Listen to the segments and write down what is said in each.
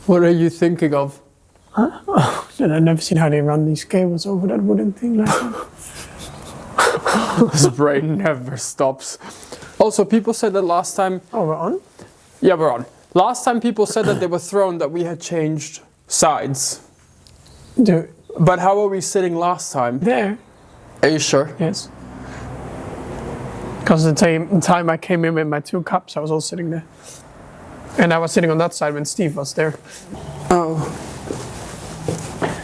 What are you thinking of? Huh? Oh, I've never seen how they run these cables over that wooden thing like that. His brain never stops. Also, people said that last time... Oh, we're on? Yeah, we're on. Last time people said that they were thrown that we had changed sides. Dude. But how were we sitting last time? There. Are you sure? Yes. Because the time I came in with my 2 cups, I was all sitting there. And I was sitting on that side when Steve was there. Oh.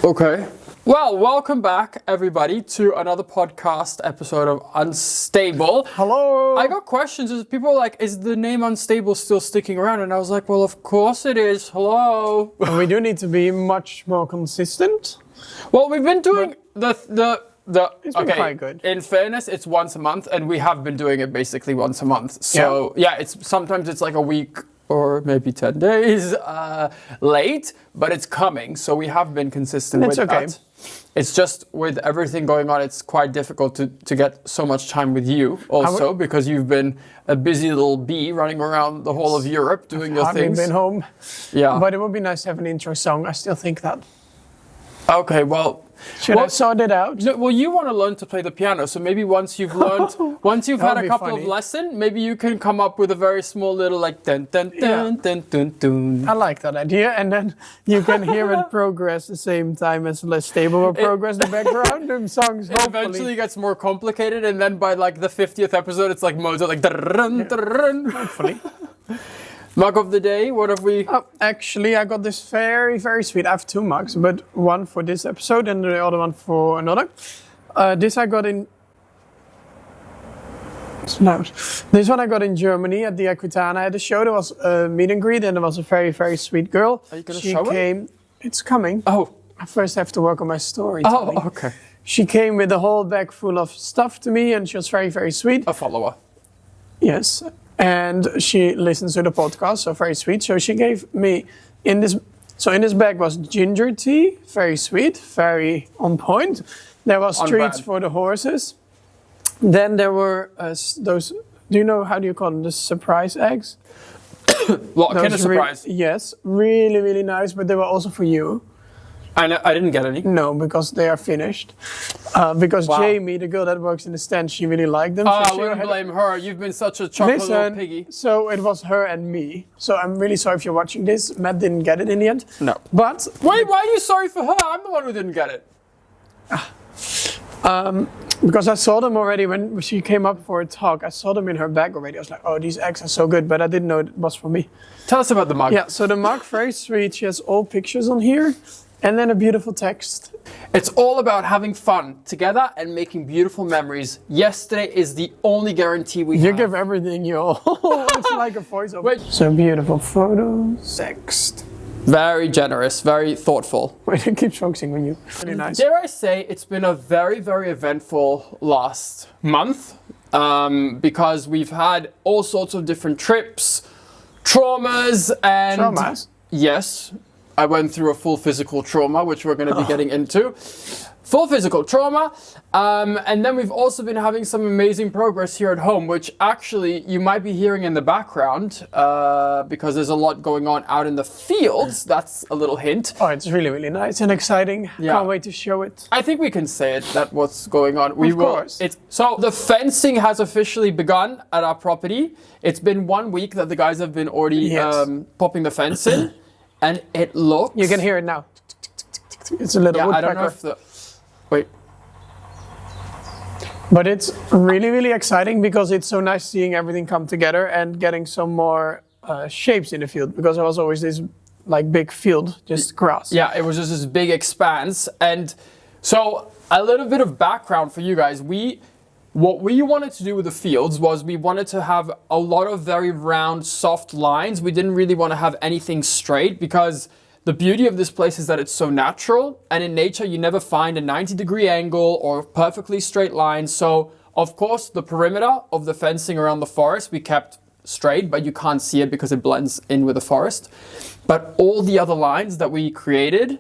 Okay. Well, welcome back, everybody, to another podcast episode of Unstable. Hello! I got questions. People were like, is the name Unstable still sticking around? And I was like, well, of course it is. Hello. And we do need to be much more consistent. Well, we've been doing it's been quite good. In fairness, it's once a month, and we have been doing it basically once a month. So, yeah sometimes it's like a week or maybe 10 days late, but it's coming. So we have been consistent with that. It's just with everything going on, it's quite difficult to get so much time with you also, because you've been a busy little bee running around the whole of Europe doing your things. I've been home. Yeah. But it would be nice to have an intro song. I still think that. Okay, well... Should I sort it out? No, well, you want to learn to play the piano, so maybe once you've learned, once you've had a couple of lessons, maybe you can come up with a very small little like dun dun dun dun dun dun. I like that idea, and then you can hear it progress the same time as Less Stable will progress the background and songs. It eventually gets more complicated, and then by like the 50th episode, it's like Mozart, like dun dun dun. Hopefully. Mug of the day, what have we? Oh, actually, I got this very, very sweet. I have 2 mugs, but one for this episode and the other one for another. This I got in... It's loud. This one I got in Germany at the 𝒋𝒐𝒏𝒆𝒚. I had a show. There was a meet and greet, and there was a very, very sweet girl. Are you going to show it? It's coming. Oh. I first have to work on my storytelling. Oh, okay. She came with a whole bag full of stuff to me, and she was very, very sweet. A follower. Yes. And she listens to the podcast, so very sweet. So she gave me in this bag was ginger tea, very sweet, very on point. There was treats for the horses. Then there were those, do you know, how do you call them, the surprise eggs? What kind of surprise? Yes, really, really nice, but they were also for you. I didn't get any. No, because they are finished. Because Jamie, the girl that works in the stand, she really liked them. Oh, so I wouldn't blame her. You've been such a chocolate little piggy. So it was her and me. So I'm really sorry if you're watching this. Matt didn't get it in the end. No. But... Wait, why are you sorry for her? I'm the one who didn't get it. Because I saw them already when she came up for a talk. I saw them in her bag already. I was like, oh, these eggs are so good, but I didn't know it was for me. Tell us about the mug. Yeah, so the mug, very sweet. She has all pictures on here. And then a beautiful text. It's all about having fun together and making beautiful memories. Yesterday is the only guarantee we have. You give everything you all. It's like a voiceover. Wait. So beautiful photos. Text. Very generous, very thoughtful. Wait, it keeps focusing on you. Really nice. Dare I say, it's been a very, very eventful last month. Because we've had all sorts of different trips, traumas and... Traumas? Yes. I went through a full physical trauma, which we're going to be getting into. Full physical trauma. And then we've also been having some amazing progress here at home, which actually you might be hearing in the background because there's a lot going on out in the fields. That's a little hint. Oh, it's really, really nice and exciting. Yeah. Can't wait to show it. I think we can say it, that what's going on. Of course. So the fencing has officially begun at our property. It's been 1 week that the guys have been already popping the fence in. And it looks... You can hear it now. It's a little woodpecker. I don't know if the... Wait. But it's really, really exciting because it's so nice seeing everything come together and getting some more shapes in the field. Because there was always this like big field, just grass. Yeah, it was just this big expanse. And so a little bit of background for you guys. What we wanted to do with the fields was we wanted to have a lot of very round, soft lines. We didn't really want to have anything straight because the beauty of this place is that it's so natural. And in nature, you never find a 90-degree angle or perfectly straight line. So, of course, the perimeter of the fencing around the forest, we kept straight, but you can't see it because it blends in with the forest. But all the other lines that we created,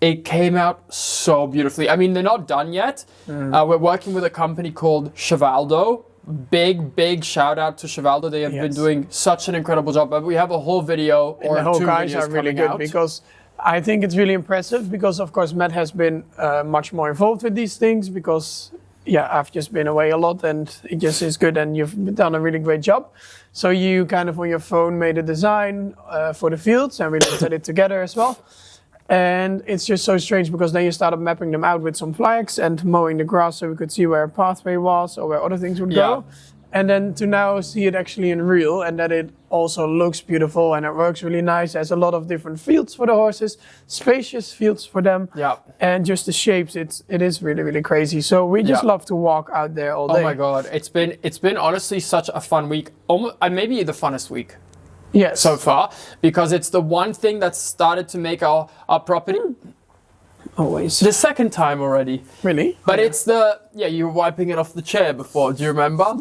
it came out so beautifully. I mean, they're not done yet. We're working with a company called 𝒍𝒐𝒏𝒆𝒚, big shout out to 𝒍𝒐𝒏𝒆𝒚. They have been doing such an incredible job. But we have a whole video or the whole two guys videos are really coming good out. because I think it's really impressive because of course Matt has been much more involved with these things because I've just been away a lot and it just is good and you've done a really great job. So you kind of on your phone made a design for the fields and we looked at it together as well. And it's just so strange because then you started mapping them out with some flags and mowing the grass so we could see where a pathway was or where other things would go. And then to now see it actually in real and that it also looks beautiful and it works really nice. There's a lot of different fields for the horses, spacious fields for them. And just the shapes, it is really, really crazy. So we just love to walk out there all day. Oh my God, it's been honestly such a fun week. Maybe the funnest week. Yes. So far, because it's the one thing that's started to make our property. Always. The second time already. Really? But it's you were wiping it off the chair before, do you remember?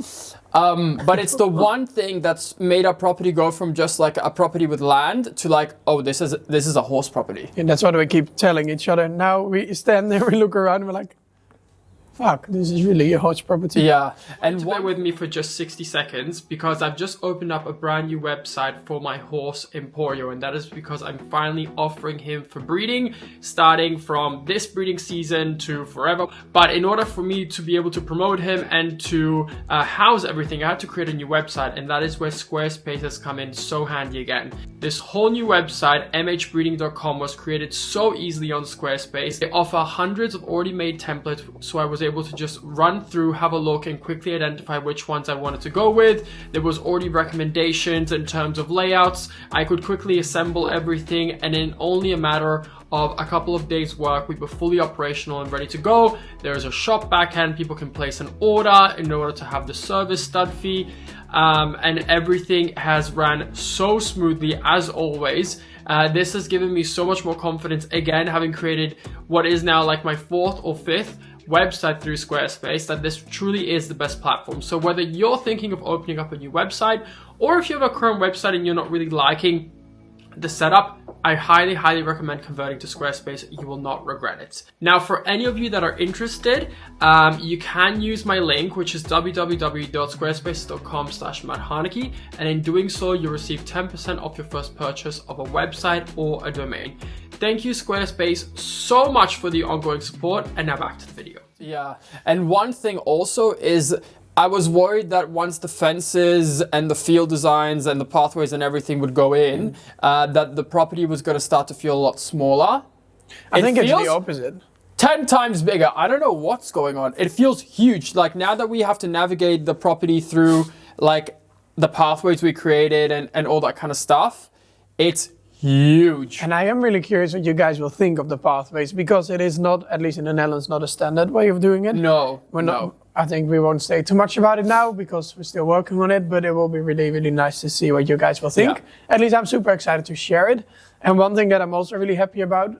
But it's the one thing that's made our property go from just like a property with land to like, oh, this is a horse property. And that's what we keep telling each other. Now we stand there, we look around and we're like, fuck, this is really a horse property. Yeah, and bear with me for just 60 seconds because I've just opened up a brand new website for my horse Emporio, and that is because I'm finally offering him for breeding, starting from this breeding season to forever. But in order for me to be able to promote him and to house everything, I had to create a new website, and that is where Squarespace has come in so handy again. This whole new website, mhbreeding.com, was created so easily on Squarespace. They offer hundreds of already made templates, so I was able to just run through, have a look, and quickly identify which ones I wanted to go with. There was already recommendations in terms of layouts. I could quickly assemble everything, and in only a matter of a couple of days work, we were fully operational and ready to go. There's a shop backend, people can place an order in order to have the service stud fee, and everything has ran so smoothly as always. This has given me so much more confidence, again, having created what is now like my 4th or 5th website through Squarespace, that this truly is the best platform. So whether you're thinking of opening up a new website or if you have a current website and you're not really liking the setup, I highly recommend converting to Squarespace. You will not regret it. Now, for any of you that are interested, you can use my link, which is www.squarespace.com/MattHarnacke, and in doing so, you'll receive 10% off your first purchase of a website or a domain. Thank you, Squarespace, so much for the ongoing support, and now back to the video. Yeah, and one thing also is I was worried that once the fences and the field designs and the pathways and everything would go in, that the property was going to start to feel a lot smaller. I think it's the opposite. 10 times bigger. I don't know what's going on. It feels huge. Like now that we have to navigate the property through like the pathways we created and all that kind of stuff, it's huge. And I am really curious what you guys will think of the pathways because it is not, at least in the Netherlands, not a standard way of doing it. No, I think we won't say too much about it now because we're still working on it, but it will be really nice to see what you guys will think. At least I'm super excited to share it. And one thing that I'm also really happy about,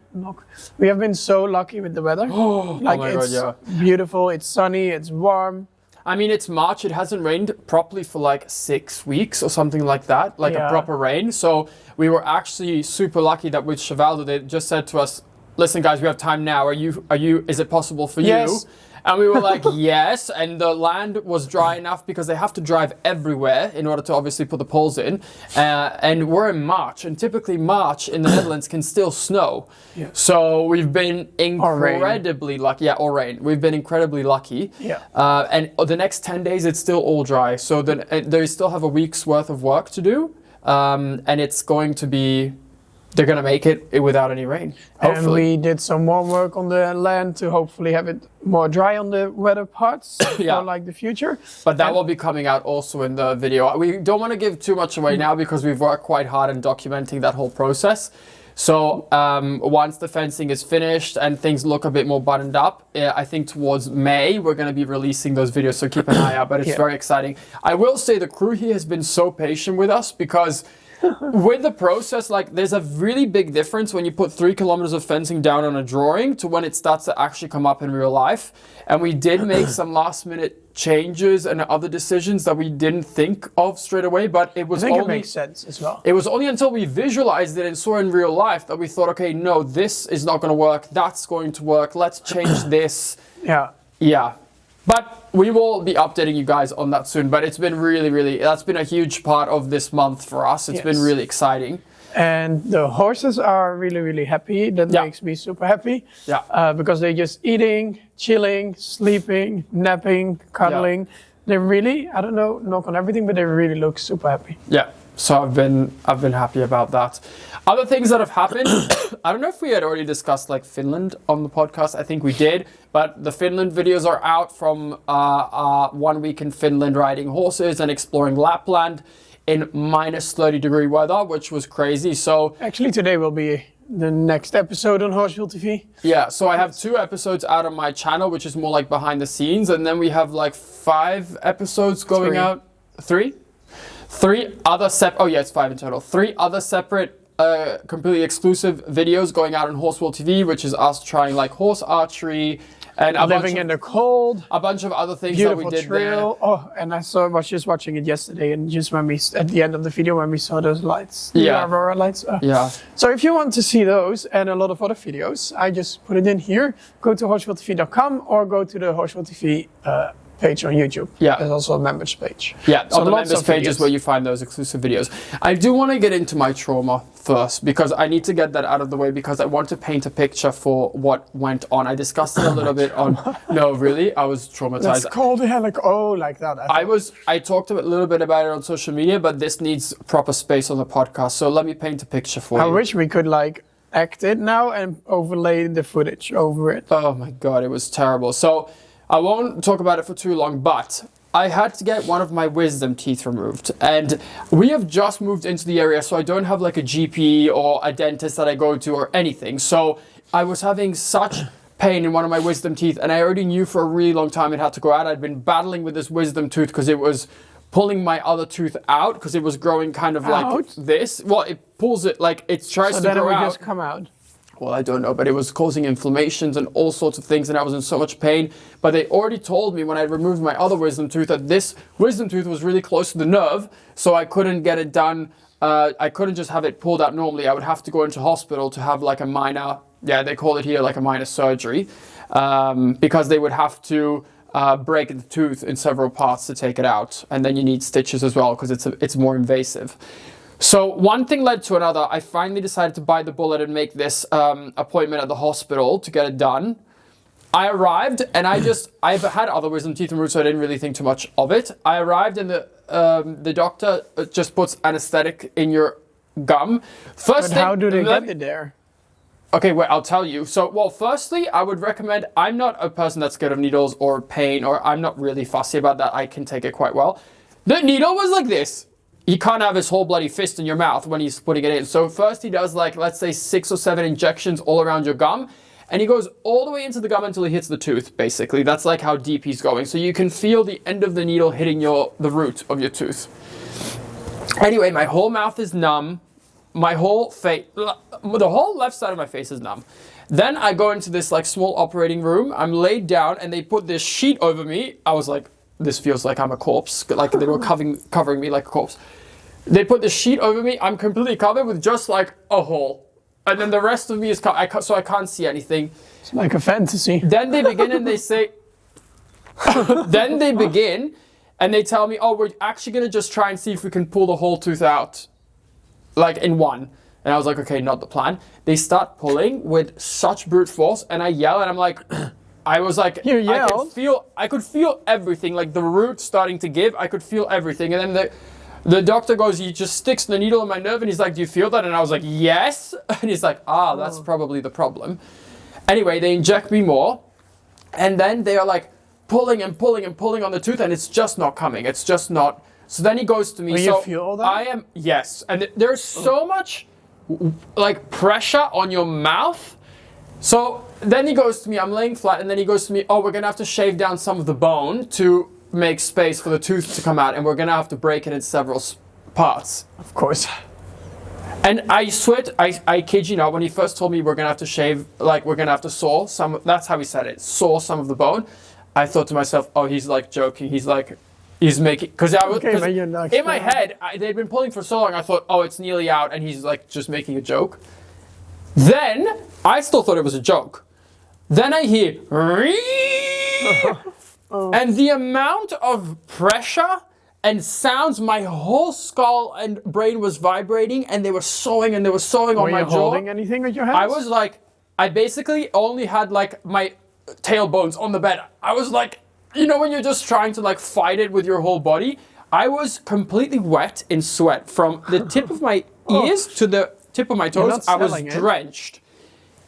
we have been so lucky with the weather. It's beautiful, it's sunny, it's warm. I mean, it's March, it hasn't rained properly for like 6 weeks or something like that, like a proper rain. So we were actually super lucky that with 𝒍𝒐𝒏𝒆𝒚, they just said to us, listen guys, we have time now. Is it possible for you? And we were like, yes. And the land was dry enough because they have to drive everywhere in order to obviously put the poles in. And we're in March, and typically March in the Netherlands can still snow. So we've been incredibly lucky. Or rain. We've been incredibly lucky. And the next 10 days, it's still all dry. So then they still have a week's worth of work to do. And it's going to be... They're going to make it without any rain, hopefully. And we did some more work on the land to hopefully have it more dry on the weather parts for like the future. But that will be coming out also in the video. We don't want to give too much away now because we've worked quite hard in documenting that whole process. So once the fencing is finished and things look a bit more buttoned up, I think towards May, we're going to be releasing those videos. So keep an eye out, but it's very exciting. I will say the crew here has been so patient with us because... with the process, like there's a really big difference when you put 3 kilometers of fencing down on a drawing to when it starts to actually come up in real life. And we did make some last minute changes and other decisions that we didn't think of straight away, but it was it makes sense as well. It was only until we visualized it and saw it in real life that we thought, okay, no, this is not going to work. That's going to work. Let's change this. Yeah. But we will be updating you guys on that soon. But it's been really, that's been a huge part of this month for us. It's been really exciting. And the horses are really happy. That makes me super happy. Yeah. Because they're just eating, chilling, sleeping, napping, cuddling. Yeah. They really, I don't know, knock on everything, but they really look super happy. Yeah. So I've been happy about that. Other things that have happened, I don't know if we had already discussed like Finland on the podcast. I think we did, but the Finland videos are out from 1 week in Finland riding horses and exploring Lapland in -30-degree weather, which was crazy. So actually today will be the next episode on Horseville TV. Yeah, so I have 2 episodes out on my channel, which is more like behind the scenes, and then we have like 5 episodes going out. 3? 3 other it's 5 in total. 3 other separate completely exclusive videos going out on Horseville TV, which is us trying like horse archery and living in the cold, a bunch of other things beautiful that we did trail. there. Oh, and I was just watching it yesterday, and just when we at the end of the video when we saw those lights, the Aurora lights. Yeah. So if you want to see those and a lot of other videos, I just put it in here. Go to horsevilletv.com or go to the Horseville TV page on YouTube. Yeah. There's also a members page. Yeah, so on the members page is where you find those exclusive videos. I do want to get into my trauma first because I need to get that out of the way because I want to paint a picture for what went on. I discussed it a little bit on... No, really? I was traumatized. It's called like that. I talked a little bit about it on social media, but this needs proper space on the podcast. So let me paint a picture for you. I wish we could act it now and overlay the footage over it. Oh my God, it was terrible. So I won't talk about it for too long, but I had to get one of my wisdom teeth removed, and we have just moved into the area, so I don't have like a GP or a dentist that I go to or anything. So I was having such pain in one of my wisdom teeth, and I already knew for a really long time it had to go out. I'd been battling with this wisdom tooth because it was pulling my other tooth out because it was growing kind of like this. Well, it pulls it like it tries to grow out. So then it would just come out. Well, I don't know, but it was causing inflammations and all sorts of things, and I was in so much pain. But they already told me when I removed my other wisdom tooth that this wisdom tooth was really close to the nerve, so I couldn't get it done. I couldn't just have it pulled out normally. I would have to go into hospital to have like a minor, they call it here like a minor surgery, because they would have to break the tooth in several parts to take it out. And then you need stitches as well because it's more invasive. So one thing led to another. I finally decided to bite the bullet and make this appointment at the hospital to get it done. I arrived and I've had other wisdom teeth removed, so I didn't really think too much of it. I arrived and the doctor just puts anesthetic in your gum. But how do they get it there? Okay, well, I'll tell you. So, well, firstly, I would recommend, I'm not a person that's scared of needles or pain, or I'm not really fussy about that. I can take it quite well. The needle was like this. He can't have his whole bloody fist in your mouth when he's putting it in. So first he does like, let's say 6 or 7 injections all around your gum. And he goes all the way into the gum until he hits the tooth, basically. That's like how deep he's going. So you can feel the end of the needle hitting the root of your tooth. Anyway, my whole mouth is numb. My whole face, the whole left side of my face is numb. Then I go into this like small operating room. I'm laid down and they put this sheet over me. I was like, this feels like I'm a corpse. Like they were covering me like a corpse. They put the sheet over me. I'm completely covered with just like a hole. And then the rest of me is covered, so I can't see anything. It's like a fantasy. Then they begin and they say, then they begin and they tell me, oh, we're actually going to just try and see if we can pull the whole tooth out, like in one. And I was like, okay, not the plan. They start pulling with such brute force and I yell and I'm like, I was like, you yelled? I could feel everything, like the root starting to give. I could feel everything. And then the doctor goes, he just sticks the needle in my nerve and he's like, do you feel that? And I was like, yes. And he's like, that's probably the problem. Anyway, they inject me more. And then they are like pulling and pulling and pulling on the tooth and it's just not coming. It's just not. So then he goes to me. Will you feel that? Yes. And there's so much like pressure on your mouth. So then he goes to me, I'm laying flat, and then he goes to me, oh, we're going to have to shave down some of the bone to make space for the tooth to come out, and we're going to have to break it in several parts. Of course. And I swear, I kid you not, when he first told me we're going to have to shave, like we're going to have to saw some, that's how he said it, saw some of the bone, I thought to myself, oh, he's like joking, he's making, because I was, in my head, they'd been pulling for so long, I thought, oh, it's nearly out, and he's like just making a joke. Then, I still thought it was a joke. Then I hear, And the amount of pressure and sounds, my whole skull and brain was vibrating, and they were sawing on my jaw. Were you holding anything with your hands? I was like, I basically only had like my tailbones on the bed. I was like, you know, when you're just trying to like fight it with your whole body. I was completely wet in sweat from the tip of my ears to the tip of my toes. I was drenched.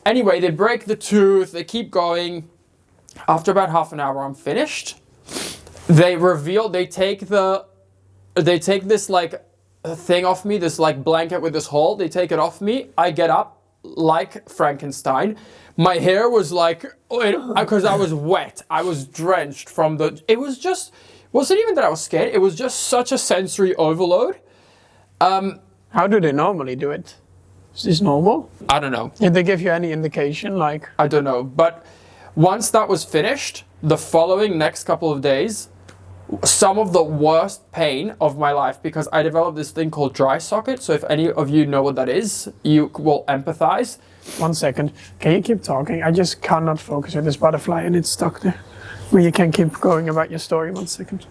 Anyway, they break the tooth, they keep going. After about half an hour, I'm finished. They take this like thing off me, this like blanket with this hole. They take it off me. I get up like Frankenstein. My hair was like, because I was wet. I was drenched from wasn't even that I was scared. It was just such a sensory overload. How do they normally do it? Is this normal? I don't know. Did they give you any indication? Like, I don't know. But once that was finished, the following next couple of days, some of the worst pain of my life, because I developed this thing called dry socket. So if any of you know what that is, you will empathize. 1 second. Can you keep talking? I just cannot focus with this butterfly and it's stuck there. Well, you can keep going about your story. 1 second.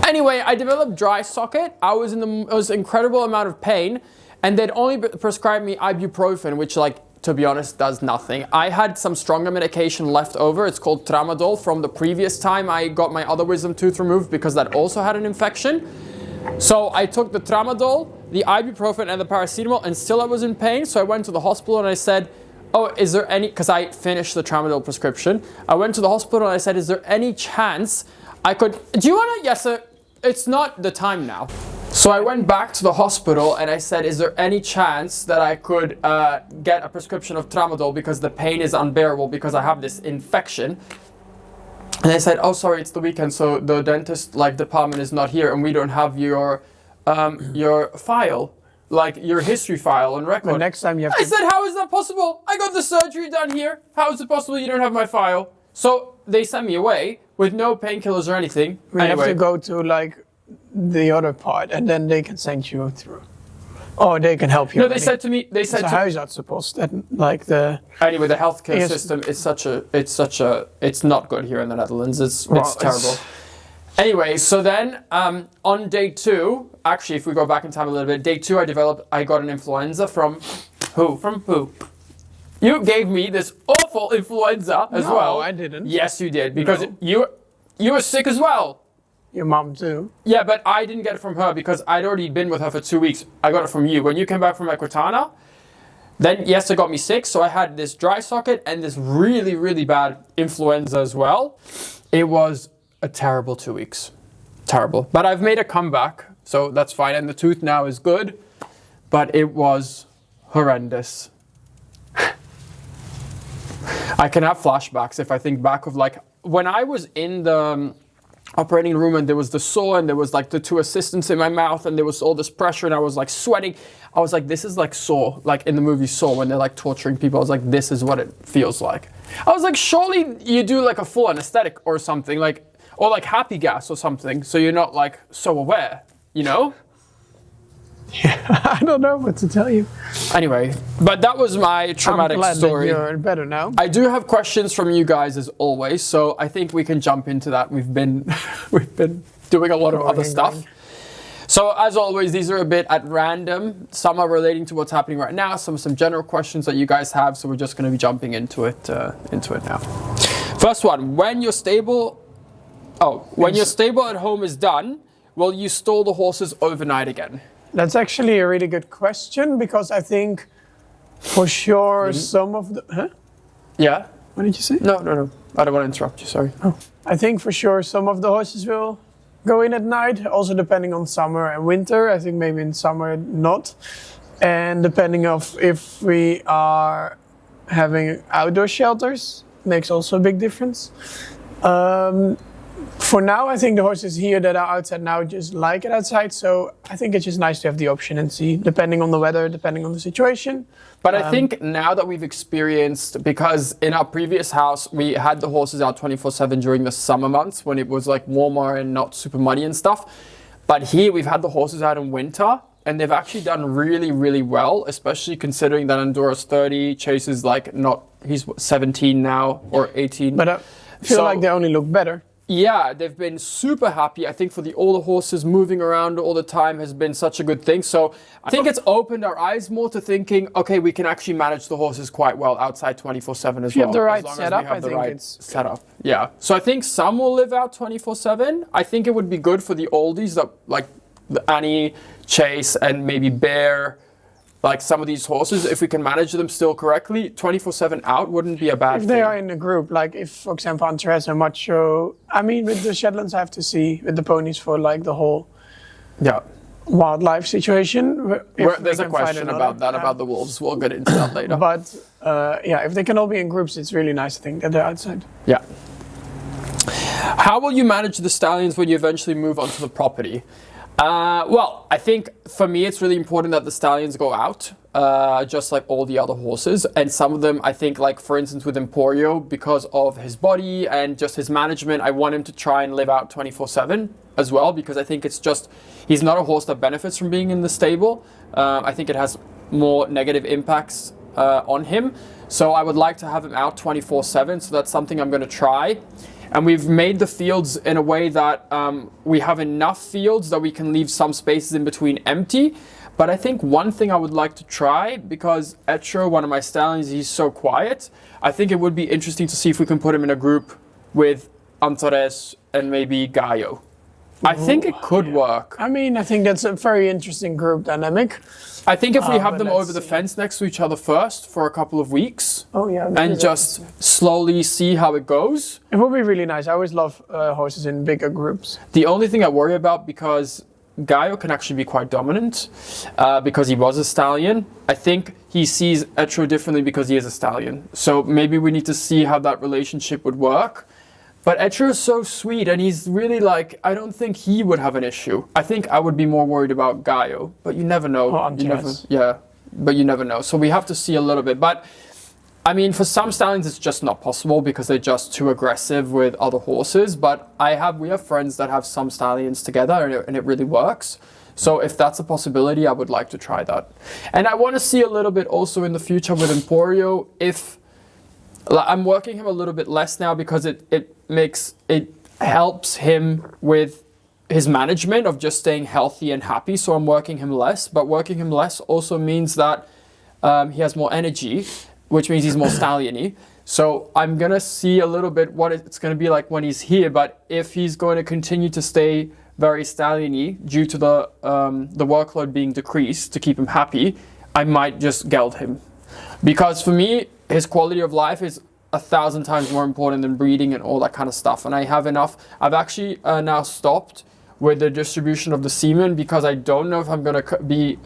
Anyway, I developed dry socket. I was in the most incredible amount of pain, and they'd only prescribed me ibuprofen, which, like, to be honest, does nothing. I had some stronger medication left over. It's called tramadol from the previous time I got my other wisdom tooth removed, because that also had an infection. So I took the tramadol, the ibuprofen, and the paracetamol, and still I was in pain. So I went to the hospital and I said, oh, is there any, because I finished the tramadol prescription. I went to the hospital and I said, is there any chance I could, do you want to, yes, sir, it's not the time now. So I went back to the hospital and I said, is there any chance that I could get a prescription of tramadol because the pain is unbearable because I have this infection? And they said, oh, sorry, it's the weekend, so the dentist department is not here and we don't have your file. Like your history file and record. The next time you have I said, how is that possible? I got the surgery done here. How is it possible you don't have my file? So they sent me away with no painkillers or anything. We have to go to like the other part and then they can send you through. Oh, they can help you. No, they said to me, it's huisartsenpost and like the... Anyway, the healthcare system is it's not good here in the Netherlands. It's terrible. Anyway, so then on day 2, actually, if we go back in time a little bit, day 2 I got an influenza from who? From who? You gave me this awful influenza as well. No, I didn't. Yes, you did, because you were sick as well. Your mom too. Yeah, but I didn't get it from her because I'd already been with her for 2 weeks. I got it from you. When you came back from Equitana, then yes, it got me sick. So I had this dry socket and this really, really bad influenza as well. It was a terrible 2 weeks. Terrible. But I've made a comeback, so that's fine. And the tooth now is good, but it was horrendous. I can have flashbacks if I think back of like when I was in the operating room and there was the saw and there was like the 2 assistants in my mouth and there was all this pressure and I was like sweating. I was like, this is like Saw, like in the movie Saw when they're like torturing people. I was like, this is what it feels like. I was like, surely you do like a full anesthetic or something, like, or like happy gas or something, so you're not like so aware, you know? Yeah, I don't know what to tell you. Anyway, but that was my traumatic story. I'm glad that you're better now. I do have questions from you guys as always, so I think we can jump into that. We've been doing a lot of other stuff. So as always, these are a bit at random. Some are relating to what's happening right now. Some general questions that you guys have. So we're just going to be jumping into it now. First one: when your stable at home is done, will you store the horses overnight again? That's actually a really good question because I think for sure some of the... Huh? Yeah? What did you say? No. I don't want to interrupt you, sorry. Oh. I think for sure some of the horses will go in at night, also depending on summer and winter. I think maybe in summer not. And depending of if we are having outdoor shelters, makes also a big difference. For now, I think the horses here that are outside now just like it outside. So I think it's just nice to have the option and see, depending on the weather, depending on the situation. But I think now that we've experienced, because in our previous house, we had the horses out 24/7 during the summer months when it was like warmer and not super muddy and stuff. But here we've had the horses out in winter and they've actually done really, really well, especially considering that Andorra's 30, Chase is like he's 17 now or 18. But I feel like they only look better. Yeah, they've been super happy. I think for the older horses, moving around all the time has been such a good thing. So I think it's opened our eyes more to thinking, okay, we can actually manage the horses quite well outside 24/7 as well. If you have the right as long setup, as we have I the think right it's setup. Yeah. So I think some will live out 24/7. I think it would be good for the oldies that like the Annie, Chase, and maybe Bear. Like some of these horses, if we can manage them still correctly, 24/7 out wouldn't be a bad thing. If they are in a group, like if, for example, Antares and Macho, I mean, with the Shetlands, I have to see with the ponies for like the whole wildlife situation. There's a question about that, about the wolves. We'll get into that later. But yeah, if they can all be in groups, it's really nice, I think, that they're outside. Yeah. How will you manage the stallions when you eventually move onto the property? Well, I think for me it's really important that the stallions go out, just like all the other horses. And some of them, I think, like for instance with Emporio, because of his body and just his management, I want him to try and live out 24/7 as well, because I think it's just, he's not a horse that benefits from being in the stable. I think it has more negative impacts on him. So I would like to have him out 24/7. So that's something I'm going to try. And we've made the fields in a way that we have enough fields that we can leave some spaces in between empty. But I think one thing I would like to try, because 𝒋𝒐𝒍𝒍𝒐𝒘, one of my stallions, he's so quiet. I think it would be interesting to see if we can put him in a group with Antares and maybe Gallo. I think it could work. I mean, I think that's a very interesting group dynamic. I think if we have them over the fence next to each other first for a couple of weeks, and just slowly see how it goes. It would be really nice. I always love horses in bigger groups. The only thing I worry about, because Gallo can actually be quite dominant, because he was a stallion. I think he sees 𝒋𝒐𝒍𝒍𝒐𝒘 differently because he is a stallion. So maybe we need to see how that relationship would work. But 𝒋𝒐𝒍𝒍𝒐𝒘 is so sweet, and he's really like, I don't think he would have an issue. I think I would be more worried about Gallo, but you never know. But you never know. So we have to see a little bit. But I mean, for some stallions, it's just not possible because they're just too aggressive with other horses. But we have friends that have some stallions together, and it really works. So if that's a possibility, I would like to try that. And I want to see a little bit also in the future with Emporio, if I'm working him a little bit less now, because it helps him with his management of just staying healthy and happy. So I'm working him less, but working him less also means that he has more energy, which means he's more stallion-y. So I'm going to see a little bit what it's going to be like when he's here. But if he's going to continue to stay very stallion-y due to the workload being decreased to keep him happy, I might just geld him. Because for me, his quality of life is 1,000 times more important than breeding and all that kind of stuff. And I have enough. I've actually now stopped with the distribution of the semen, because I don't know if I'm going to be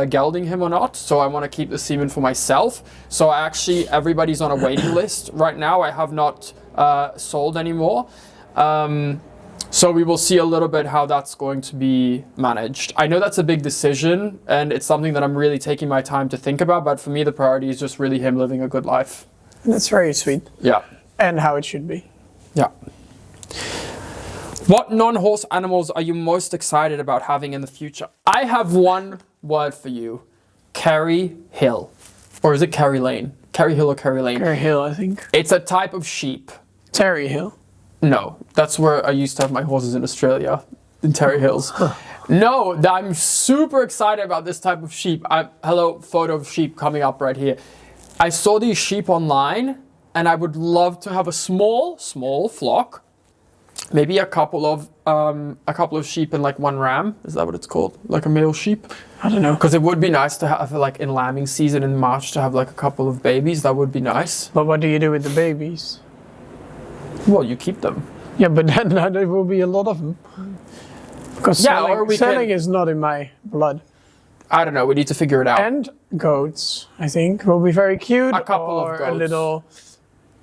gelding him or not. So I want to keep the semen for myself. So everybody's on a waiting list right now. I have not sold anymore. So we will see a little bit how that's going to be managed. I know that's a big decision, and it's something that I'm really taking my time to think about. But for me, the priority is just really him living a good life. That's very sweet. Yeah. And how it should be. Yeah. What non-horse animals are you most excited about having in the future? I have one word for you. Kerry Hill. Or is it Kerry Lane? Kerry Hill or Kerry Lane? Kerry Hill, I think. It's a type of sheep. Terry Hill. No, that's where I used to have my horses in Australia, in Terry Hills. No, I'm super excited about this type of sheep. Hello, photo of sheep coming up right here. I saw these sheep online, and I would love to have a small flock. Maybe a couple of sheep and like one ram. Is that what it's called? Like a male sheep? I don't know. Because it would be nice to have, like in lambing season in March, to have like a couple of babies. That would be nice. But what do you do with the babies? Well, you keep them. Yeah, but then there will be a lot of them. Because selling is not in my blood. I don't know, we need to figure it out. And goats, I think, will be very cute. A couple of goats. A little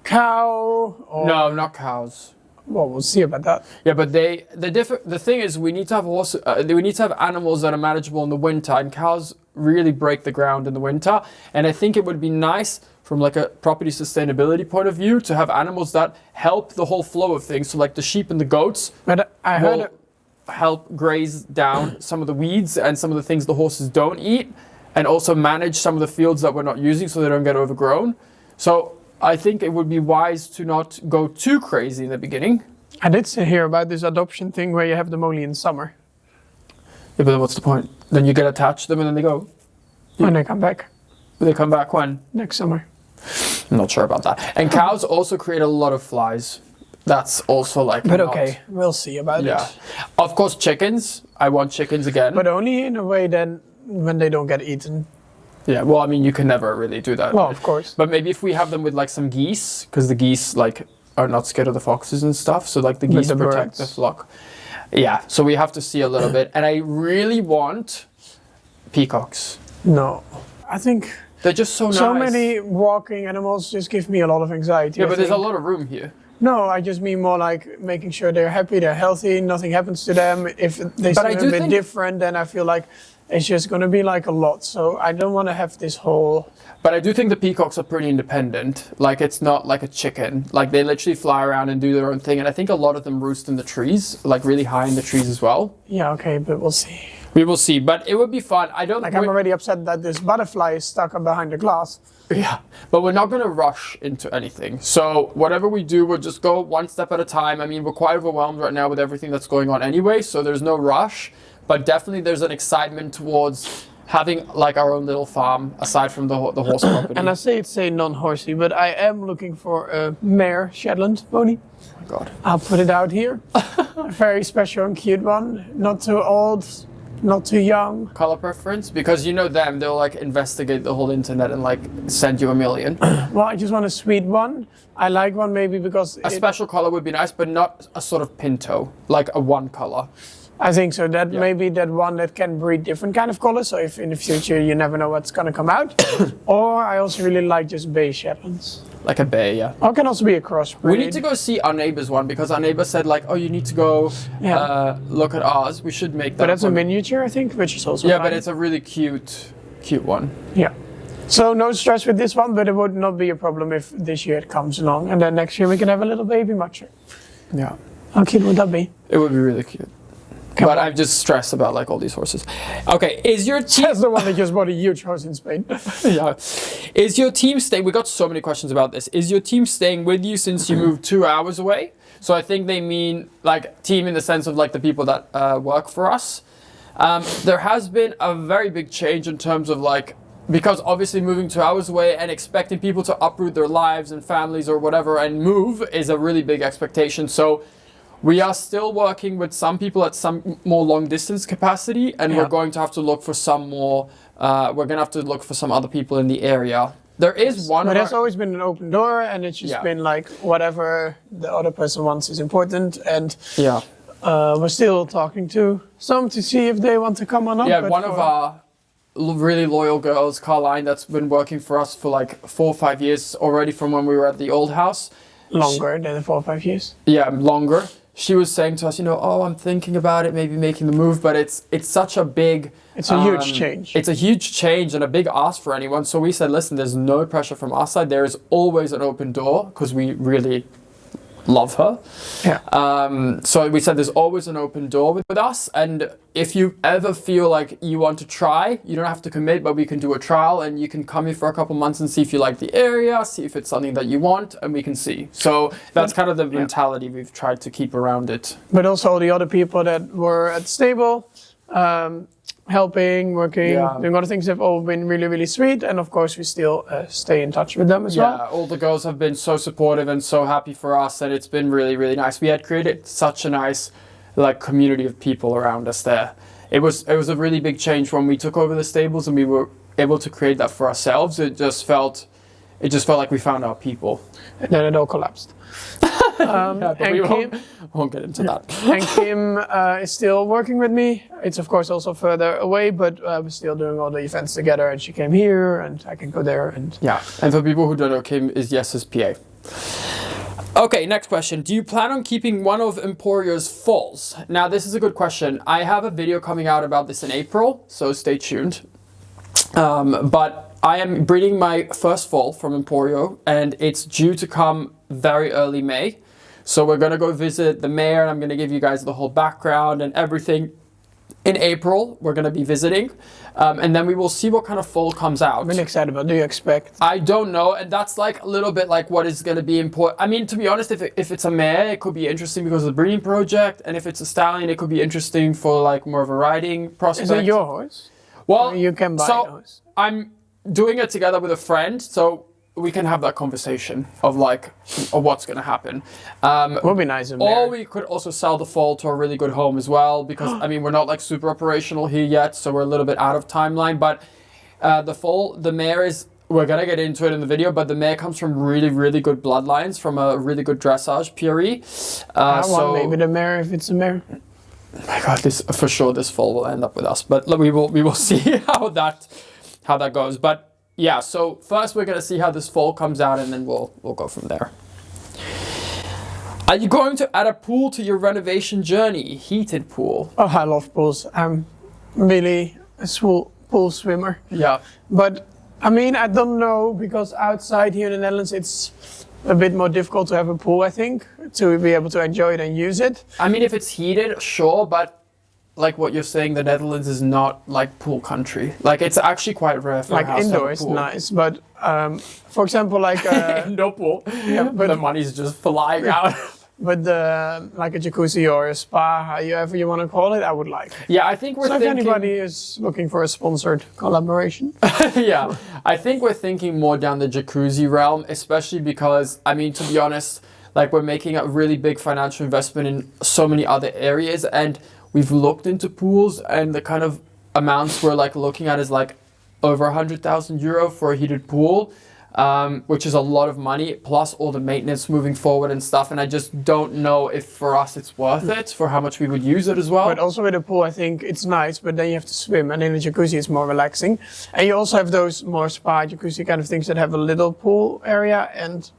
cow. Or no, not cows. Well, we'll see about that. Yeah, but the thing is, we need to have we need to have animals that are manageable in the winter, and cows really break the ground in the winter. And I think it would be nice from like a property sustainability point of view to have animals that help the whole flow of things. So like the sheep and the goats. But I heard help graze down some of the weeds and some of the things the horses don't eat, and also manage some of the fields that we're not using so they don't get overgrown. So I think it would be wise to not go too crazy in the beginning. I did hear about this adoption thing where you have them only in summer. Yeah, but what's the point? Then you get attached to them and then they go. When they come back. They come back when? Next summer. I'm not sure about that. And cows also create a lot of flies. That's also like. But okay, we'll see about it. Of course, chickens. I want chickens again. But only in a way then when they don't get eaten. Yeah, well, I mean, you can never really do that. Well, of course. But maybe if we have them with like some geese, because the geese like are not scared of the foxes and stuff. So like the geese protect the flock. Yeah, so we have to see a little bit. And I really want peacocks. No, I think they're just so nice. So many walking animals just give me a lot of anxiety. Yeah, but there's a lot of room here. No, I just mean more like making sure they're happy, they're healthy, nothing happens to them. If they seem a bit different, then I feel like it's just going to be like a lot. So I don't want to have this whole... But I do think the peacocks are pretty independent. Like, it's not like a chicken. Like, they literally fly around and do their own thing. And I think a lot of them roost in the trees, like really high in the trees as well. Yeah, okay, but we'll see. We will see, but it would be fun. I don't... Like, I'm already upset that this butterfly is stuck behind the glass. Yeah, but we're not going to rush into anything. So whatever we do, we'll just go one step at a time. I mean, we're quite overwhelmed right now with everything that's going on anyway, so there's no rush. But definitely there's an excitement towards having like our own little farm aside from the horse property. And I say it's a non-horsey, but I am looking for a mare Shetland pony. Oh my God. I'll put it out here. A very special and cute one. Not too old, not too young. Color preference? Because you know them, they'll like investigate the whole internet and like send you a million. Well, I just want a sweet one. I like one maybe because... A special color would be nice, but not a sort of pinto, like a one color. I think so. That maybe that one that can breed different kind of colors. So if in the future you never know what's gonna come out. Or I also really like just bay Shetlands. Like a bay, yeah. Or it can also be a crossbreed. We need to go see our neighbor's one because our neighbor said like, oh, you need to go look at ours. We should make that. But that's a miniature, I think, which is also fine. but it's a really cute one. Yeah. So no stress with this one, but it would not be a problem if this year it comes along. And then next year we can have a little baby matcher. Yeah. How cute would that be? It would be really cute. But I'm just stressed about like all these horses. Okay, is your team... That's the one that just bought a huge horse in Spain. Yeah. Is your team staying... We got so many questions about this. Is your team staying with you since you moved 2 hours away? So I think they mean like team in the sense of like the people that work for us. There has been a very big change in terms of like... Because obviously moving 2 hours away and expecting people to uproot their lives and families or whatever and move is a really big expectation. So... We are still working with some people at some more long distance capacity, and we're going to have to look for some more, we're going to have to look for some other people in the area. There is one... But there's always been an open door, and it's just been like, whatever the other person wants is important, and we're still talking to some to see if they want to come on up. Yeah, one of our really loyal girls, Caroline, that's been working for us for like 4 or 5 years already from when we were at the old house. Longer than 4 or 5 years? Yeah, longer. She was saying to us, you know, oh, I'm thinking about it, maybe making the move, but it's such a big... It's a huge change. It's a huge change and a big ask for anyone. So we said, listen, there's no pressure from our side. There is always an open door because we really love her. Yeah. So we said there's always an open door with us. And if you ever feel like you want to try, you don't have to commit, but we can do a trial and you can come here for a couple months and see if you like the area, see if it's something that you want, and we can see. So that's kind of the mentality we've tried to keep around it. But also the other people that were at the stable, helping, working, doing other things have all been really, really sweet. And of course, we still stay in touch with them as well. Yeah, all the girls have been so supportive and so happy for us. And it's been really, really nice. We had created such a nice like community of people around us there. It was a really big change when we took over the stables and we were able to create that for ourselves. It just felt like we found our people. And then it all collapsed. But we won't get into that. And Kim is still working with me. It's of course also further away, but we're still doing all the events together. And she came here, and I can go there. And and for people who don't know, Kim is Jesse's PA. Okay, next question. Do you plan on keeping one of Emporio's foals? Now, this is a good question. I have a video coming out about this in April, so stay tuned. But I am breeding my first foal from Emporio, and it's due to come very early May. So we're gonna go visit the mayor, and I'm gonna give you guys the whole background and everything. In April, we're gonna be visiting, and then we will see what kind of foal comes out. I'm really excited. What do you expect? I don't know, and that's like a little bit like what is going to be important. I mean, to be honest, if it's a mare, it could be interesting because of the breeding project, and if it's a stallion, it could be interesting for like more of a riding prospect. Is it your horse? Well, or you can buy those. I'm doing it together with a friend, so we can have that conversation of like of what's going to happen. Would be nice. Or we could also sell the foal to a really good home as well, because I mean we're not like super operational here yet, so we're a little bit out of timeline. But the mare is, we're gonna get into it in the video, but the mare comes from really, really good bloodlines, from a really good dressage PRE. So maybe the mare, if it's a mare. Oh my God, this for sure this foal will end up with us, but we will see how that goes. But yeah, so first we're gonna see how this foal comes out, and then we'll go from there. Are you going to add a pool to your renovation journey? Heated pool. Oh, I love pools. I'm really a pool swimmer. Yeah. But I mean, I don't know, because outside here in the Netherlands, it's a bit more difficult to have a pool, I think, to be able to enjoy it and use it. I mean, if it's heated, sure, but like what you're saying, the Netherlands is not like pool country. Like it's actually quite rare for like a house indoor to is have a pool. nice, but for example, like Indoor pool, yeah, but the money's just flying out. But like a jacuzzi or a spa, however you want to call it, I would like. Yeah, I think we're So if thinking. anybody is looking for a sponsored collaboration, Yeah, I think we're thinking more down the jacuzzi realm, especially because, I mean, to be honest, like we're making a really big financial investment in so many other areas, and we've looked into pools, and the kind of amounts we're like looking at is like over 100,000 euro for a heated pool, which is a lot of money, plus all the maintenance moving forward and stuff. And I just don't know if for us it's worth it for how much we would use it as well. but also with a pool, I think it's nice, but then you have to swim, and in a jacuzzi it's more relaxing. And you also have those more spa jacuzzi kind of things that have a little pool area, and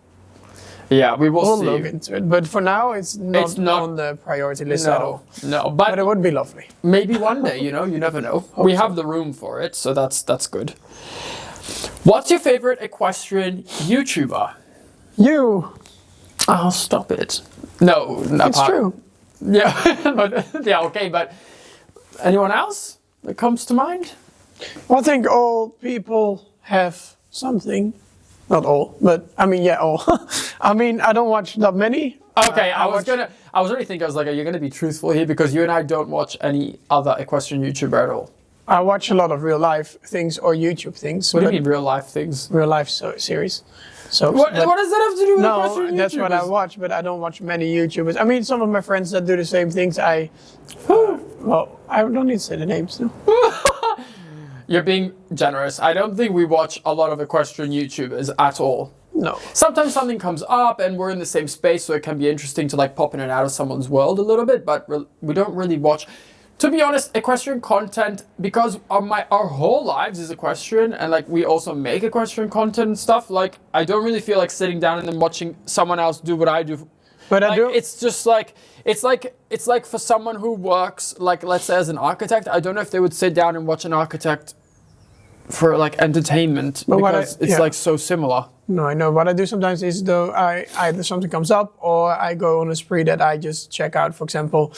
Yeah, we will we'll see. look into it. But for now, it's not on the priority list at all. No, But it would be lovely. maybe one day, you know, you never know. We have the room for it, so that's good. What's your favorite equestrian YouTuber? You. Oh, stop it. No, It's true. Yeah, yeah, okay, but anyone else that comes to mind? Well, I think all people have something. Not all, but I mean, yeah, all. I mean, I don't watch that many. Okay, I was already thinking, I was like, are you gonna be truthful here? Because you and I don't watch any other equestrian YouTuber at all. I watch a lot of real life things or YouTube things. What do you mean real life things? Real life series. So What does that have to do with no, equestrian YouTubers? that's what I watch, but I don't watch many YouTubers. I mean, some of my friends that do the same things, well, I don't need to say the names, no. You're being generous. I don't think we watch a lot of equestrian YouTubers at all. No. Sometimes something comes up and we're in the same space, so it can be interesting to like pop in and out of someone's world a little bit, but we don't really watch. To be honest, equestrian content, because our whole lives is equestrian, and like we also make equestrian content and stuff, like I don't really feel like sitting down and then watching someone else do what I do. But Like, I do. it's just like, it's like for someone who works, like let's say as an architect, I don't know if they would sit down and watch an architect for like entertainment, But what because it's yeah. like so similar. No, I know. What I do sometimes is, though, either something comes up, or I go on a spree that I just check out, for example,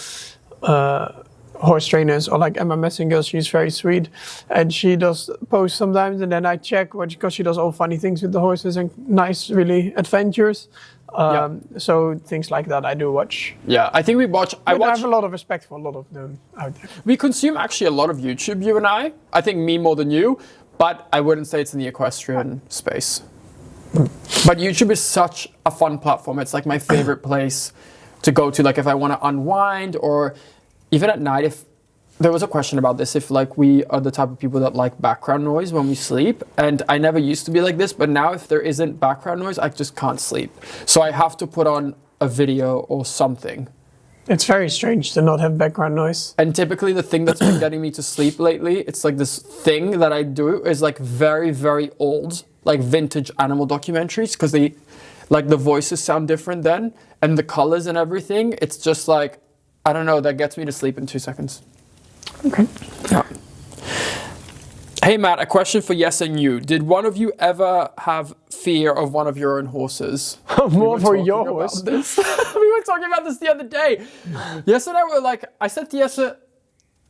horse trainers, or like Emma Messenger. She's very sweet, and she does post sometimes, and then I check because she does all funny things with the horses and nice, really adventures. So things like that I do watch. Yeah, I think we watch. I have a lot of respect for a lot of them out there. We consume actually a lot of YouTube, you and I. I think me more than you, but I wouldn't say it's in the equestrian space. But YouTube is such a fun platform. It's like my favorite place to go to. Like if I want to unwind, or even at night, if there was a question about this, if like we are the type of people that like background noise when we sleep, and I never used to be like this, but now if there isn't background noise, I just can't sleep. So I have to put on a video or something. It's very strange to not have background noise. And typically the thing that's been getting me to sleep lately, it's like this thing that I do is like very, very old, like vintage animal documentaries, because they, like the voices sound different then, and the colors and everything. It's just like, I don't know, that gets me to sleep in 2 seconds. Okay. Yeah. Hey Matt, a question for yes and you. Did one of you ever have fear of one of your own horses? More for your horse. We were talking about this the other day. Yes and I were like, I said to Jesse,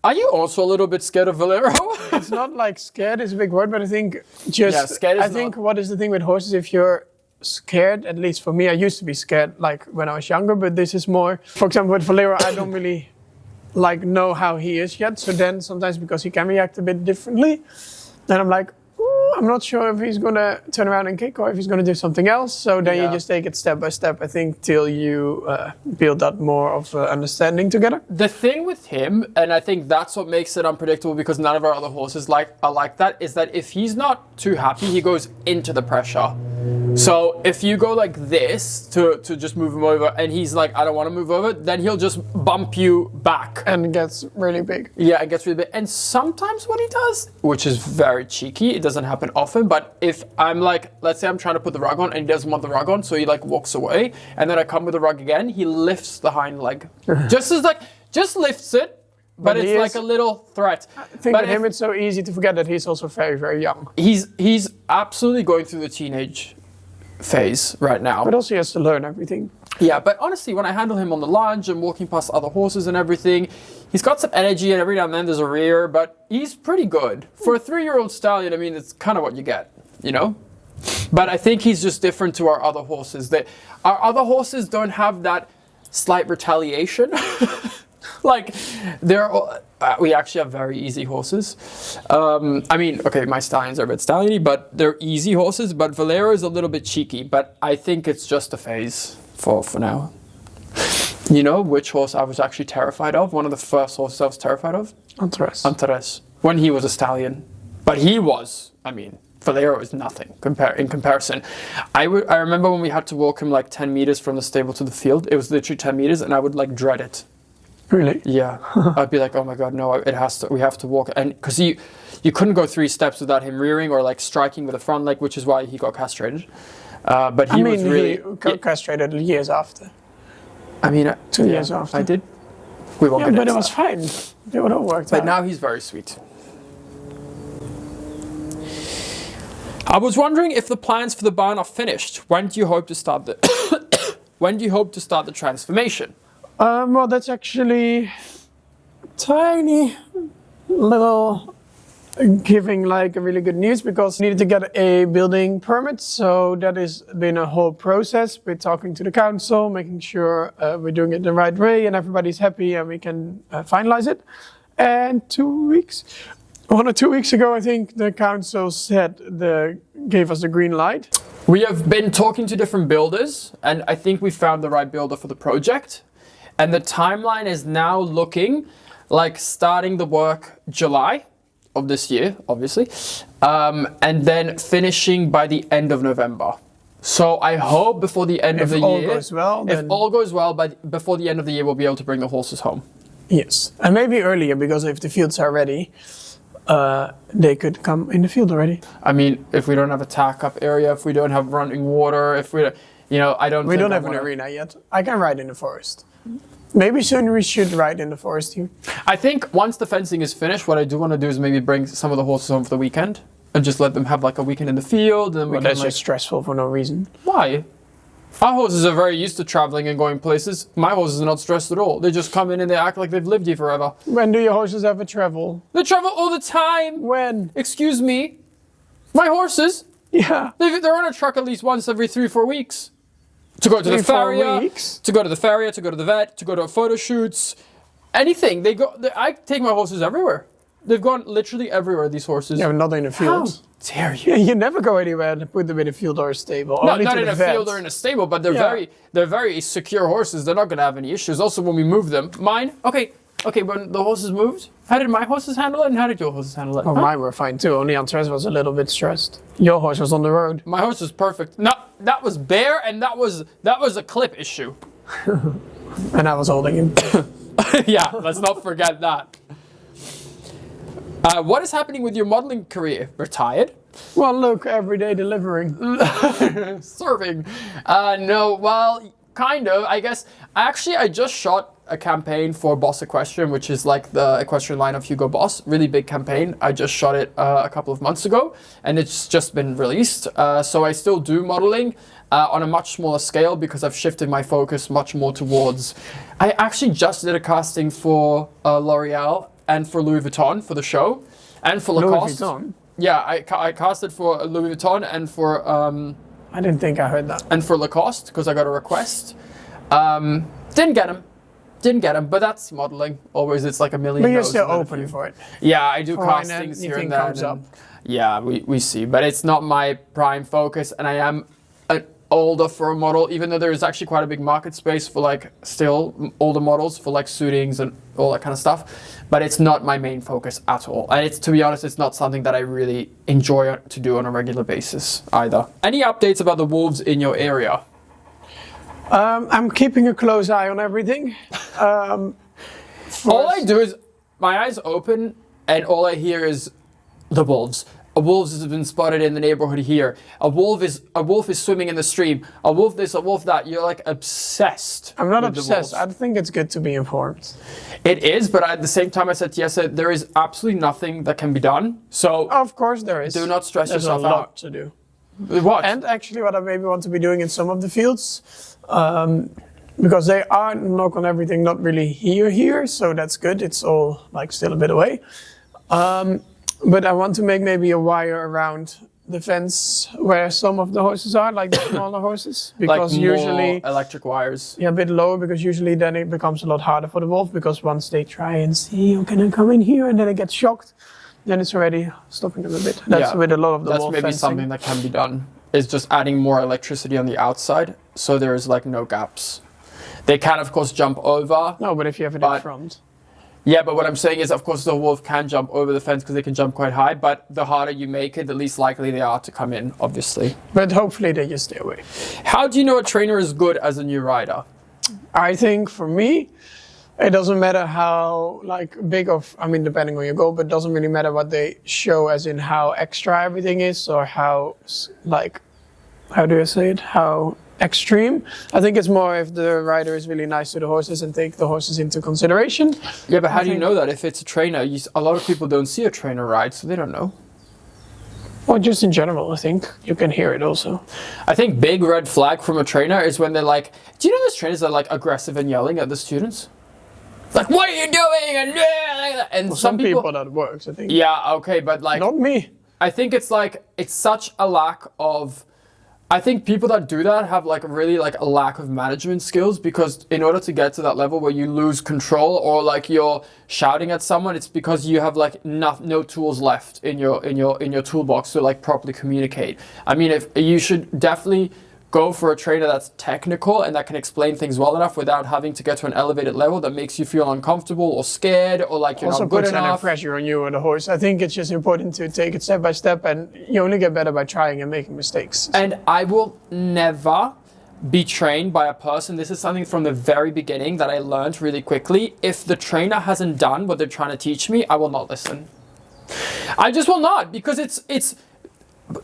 are you also a little bit scared of Valero? It's not like scared is a big word, but I think just, scared is I think what is the thing with horses, if you're scared, at least for me, I used to be scared like when I was younger, but this is more, for example, with Valero, I don't really like know how he is yet. So then sometimes because he can react a bit differently, then I'm like, ooh, I'm not sure if he's gonna turn around and kick or if he's gonna do something else. So then you just take it step by step, I think, till you build that more of understanding together. The thing with him, and I think that's what makes it unpredictable because none of our other horses are like that, is that if he's not too happy, he goes into the pressure. So if you go like this to just move him over and he's like, I don't want to move over, then he'll just bump you back. And it gets really big. Yeah, it gets really big. And sometimes what he does, which is very cheeky, it doesn't happen often, but if I'm like, let's say I'm trying to put the rug on and he doesn't want the rug on, so he like walks away and then I come with the rug again, he lifts the hind leg. just lifts it. But it's like a little threat. I think with him it's so easy to forget that he's also very, very young. He's absolutely going through the teenage phase right now. But also he has to learn everything. Yeah, but honestly, when I handle him on the lunge and walking past other horses and everything, he's got some energy and every now and then there's a rear, but he's pretty good. For a 3-year-old stallion, I mean, it's kind of what you get, you know? But I think he's just different to our other horses. Our other horses don't have that slight retaliation. Like, we actually have very easy horses. I mean, okay, my stallions are a bit stalliony, but they're easy horses. But Valero is a little bit cheeky, but I think it's just a phase for now. You know which horse I was actually terrified of? One of the first horses I was terrified of? Antares. When he was a stallion. But he was, I mean, Valero is nothing in comparison. I remember when we had to walk him like 10 meters from the stable to the field. It was literally 10 meters and I would like dread it. Really? Yeah. I'd be like, oh my God, no, we have to walk. And because you couldn't go 3 steps without him rearing or like striking with the front leg, which is why he got castrated. But he was really... he got castrated years after. I mean... 2 years after. I did. We won't get but into it was that. fine. It would all worked out. But now he's very sweet. I was wondering if the plans for the barn are finished. When do you hope to start the transformation? Well, that's actually tiny little giving like a really good news because we needed to get a building permit. So that has been a whole process. We're talking to the council, making sure we're doing it the right way and everybody's happy and we can finalize it. And 2 weeks, 1 or 2 weeks ago, I think the council gave us the green light. We have been talking to different builders and I think we found the right builder for the project. And the timeline is now looking like starting the work July of this year, obviously, and then finishing by the end of November. So I hope before the end of the year, if all goes well, before the end of the year, we'll be able to bring the horses home. Yes, and maybe earlier because if the fields are ready, they could come in the field already. I mean, if we don't have a tack-up area, if we don't have running water, if we, you know, We don't have an arena yet. I can ride in the forest. Maybe soon we should ride in the forest here. I think once the fencing is finished, what I do want to do is maybe bring some of the horses home for the weekend and just let them have like a weekend in the field. And then that's just stressful for no reason. Why? Our horses are very used to traveling and going places. My horses are not stressed at all. They just come in and they act like they've lived here forever. When do your horses ever travel? They travel all the time. When? Excuse me? My horses? Yeah. They're on a truck at least once every 3-4 weeks. To go to the farrier, to go to the vet, to go to photo shoots, anything. I take my horses everywhere. They've gone literally everywhere, these horses. Yeah, but not in the field. How dare you? Yeah, you never go anywhere to put them in a field or a stable. No, not in a field or in a stable, but they're very secure horses. They're not going to have any issues. Also, when we move them, mine, okay, when the horses moved, how did my horses handle it and how did your horses handle it? Oh, mine were fine too. Only Andres was a little bit stressed. Your horse was on the road. My horse was perfect. No, that was Bear and that was a clip issue. And I was holding him. Yeah, let's not forget that. What is happening with your modeling career? Retired? Well, look, every day delivering. Serving. No, well, kind of. I guess. Actually, I just shot a campaign for Boss Equestrian, which is like the equestrian line of Hugo Boss. Really big campaign. I just shot it a couple of months ago, and it's just been released. So I still do modeling on a much smaller scale because I've shifted my focus much more towards. I actually just did a casting for L'Oreal and for Louis Vuitton for the show, and for Lacoste. Louis Vuitton? Yeah, I casted for Louis Vuitton and for I didn't think I heard that. and for Lacoste because I got a request. Didn't get him, but that's modeling. Always, it's like a million. But you're no's still and then a open few. for it. Yeah, I do For castings here and there. comes up. Yeah, we see, but it's not my prime focus, and I am older for a model, even though there is actually quite a big market space for like still older models for like suitings and all that kind of stuff, but it's not my main focus at all. And it's, to be honest, it's not something that I really enjoy to do on a regular basis either. Any updates about the wolves in your area? I'm keeping a close eye on everything. All I do is my eyes open and all I hear is the wolves. A wolf has been spotted in the neighborhood here. A wolf is swimming in the stream. A wolf this, a wolf that. You're like obsessed. I'm not with the obsessed. wolves. I think it's good to be informed. It is, but at the same time, I said to Jesse, there is absolutely nothing that can be done. So Of course there is. do not stress There's yourself a lot out. to do. What? And actually what I maybe want to be doing in some of the fields, because they are, knock on everything, not really here, so that's good. It's all like still a bit away. But I want to make maybe a wire around the fence where some of the horses are, like the smaller horses. Because like more usually, electric wires. yeah, a bit lower, because usually then it becomes a lot harder for the wolf, because once they try and see, oh, can I come in here? And then they get shocked, then it's already stopping them a bit. That's Yeah. with a lot of the That's wolf maybe fencing. something that can be done. Is just adding more electricity on the outside, so there is like no gaps. They can, of course, jump over. No, but if you have it But- in front. Yeah, but what I'm saying is, of course, the wolf can jump over the fence because they can jump quite high, but the harder you make it, the least likely they are to come in, obviously. But hopefully they just stay away. How do you know a trainer is good as a new rider? I think for me, it doesn't matter how like big of, I mean, depending on your goal, but it doesn't really matter what they show as in how extra everything is or how like, how do I say it? How extreme. I think it's more if the rider is really nice to the horses and take the horses into consideration. Yeah, but how do you think- know that if it's a trainer? A lot of people don't see a trainer ride, so they don't know. Well, just in general, I think you can hear it also. I think big red flag from a trainer is when they're like, do you know those trainers that are like aggressive and yelling at the students? Like, what are you doing? And Well, some people that works, I think. yeah, okay, but like, Not me. I think it's like, it's such a lack of, I think people that do that have like really like a lack of management skills, because in order to get to that level where you lose control or like you're shouting at someone, it's because you have like no tools left in your toolbox to like properly communicate. I mean, if you should definitely go for a trainer that's technical and that can explain things well enough without having to get to an elevated level that makes you feel uncomfortable or scared or like you're Also not good puts enough. pressure on you and the horse. I think it's just important to take it step by step, and you only get better by trying and making mistakes. And I will never be trained by a person. This is something from the very beginning that I learned really quickly. If the trainer hasn't done what they're trying to teach me, I will not listen. I just will not, because it's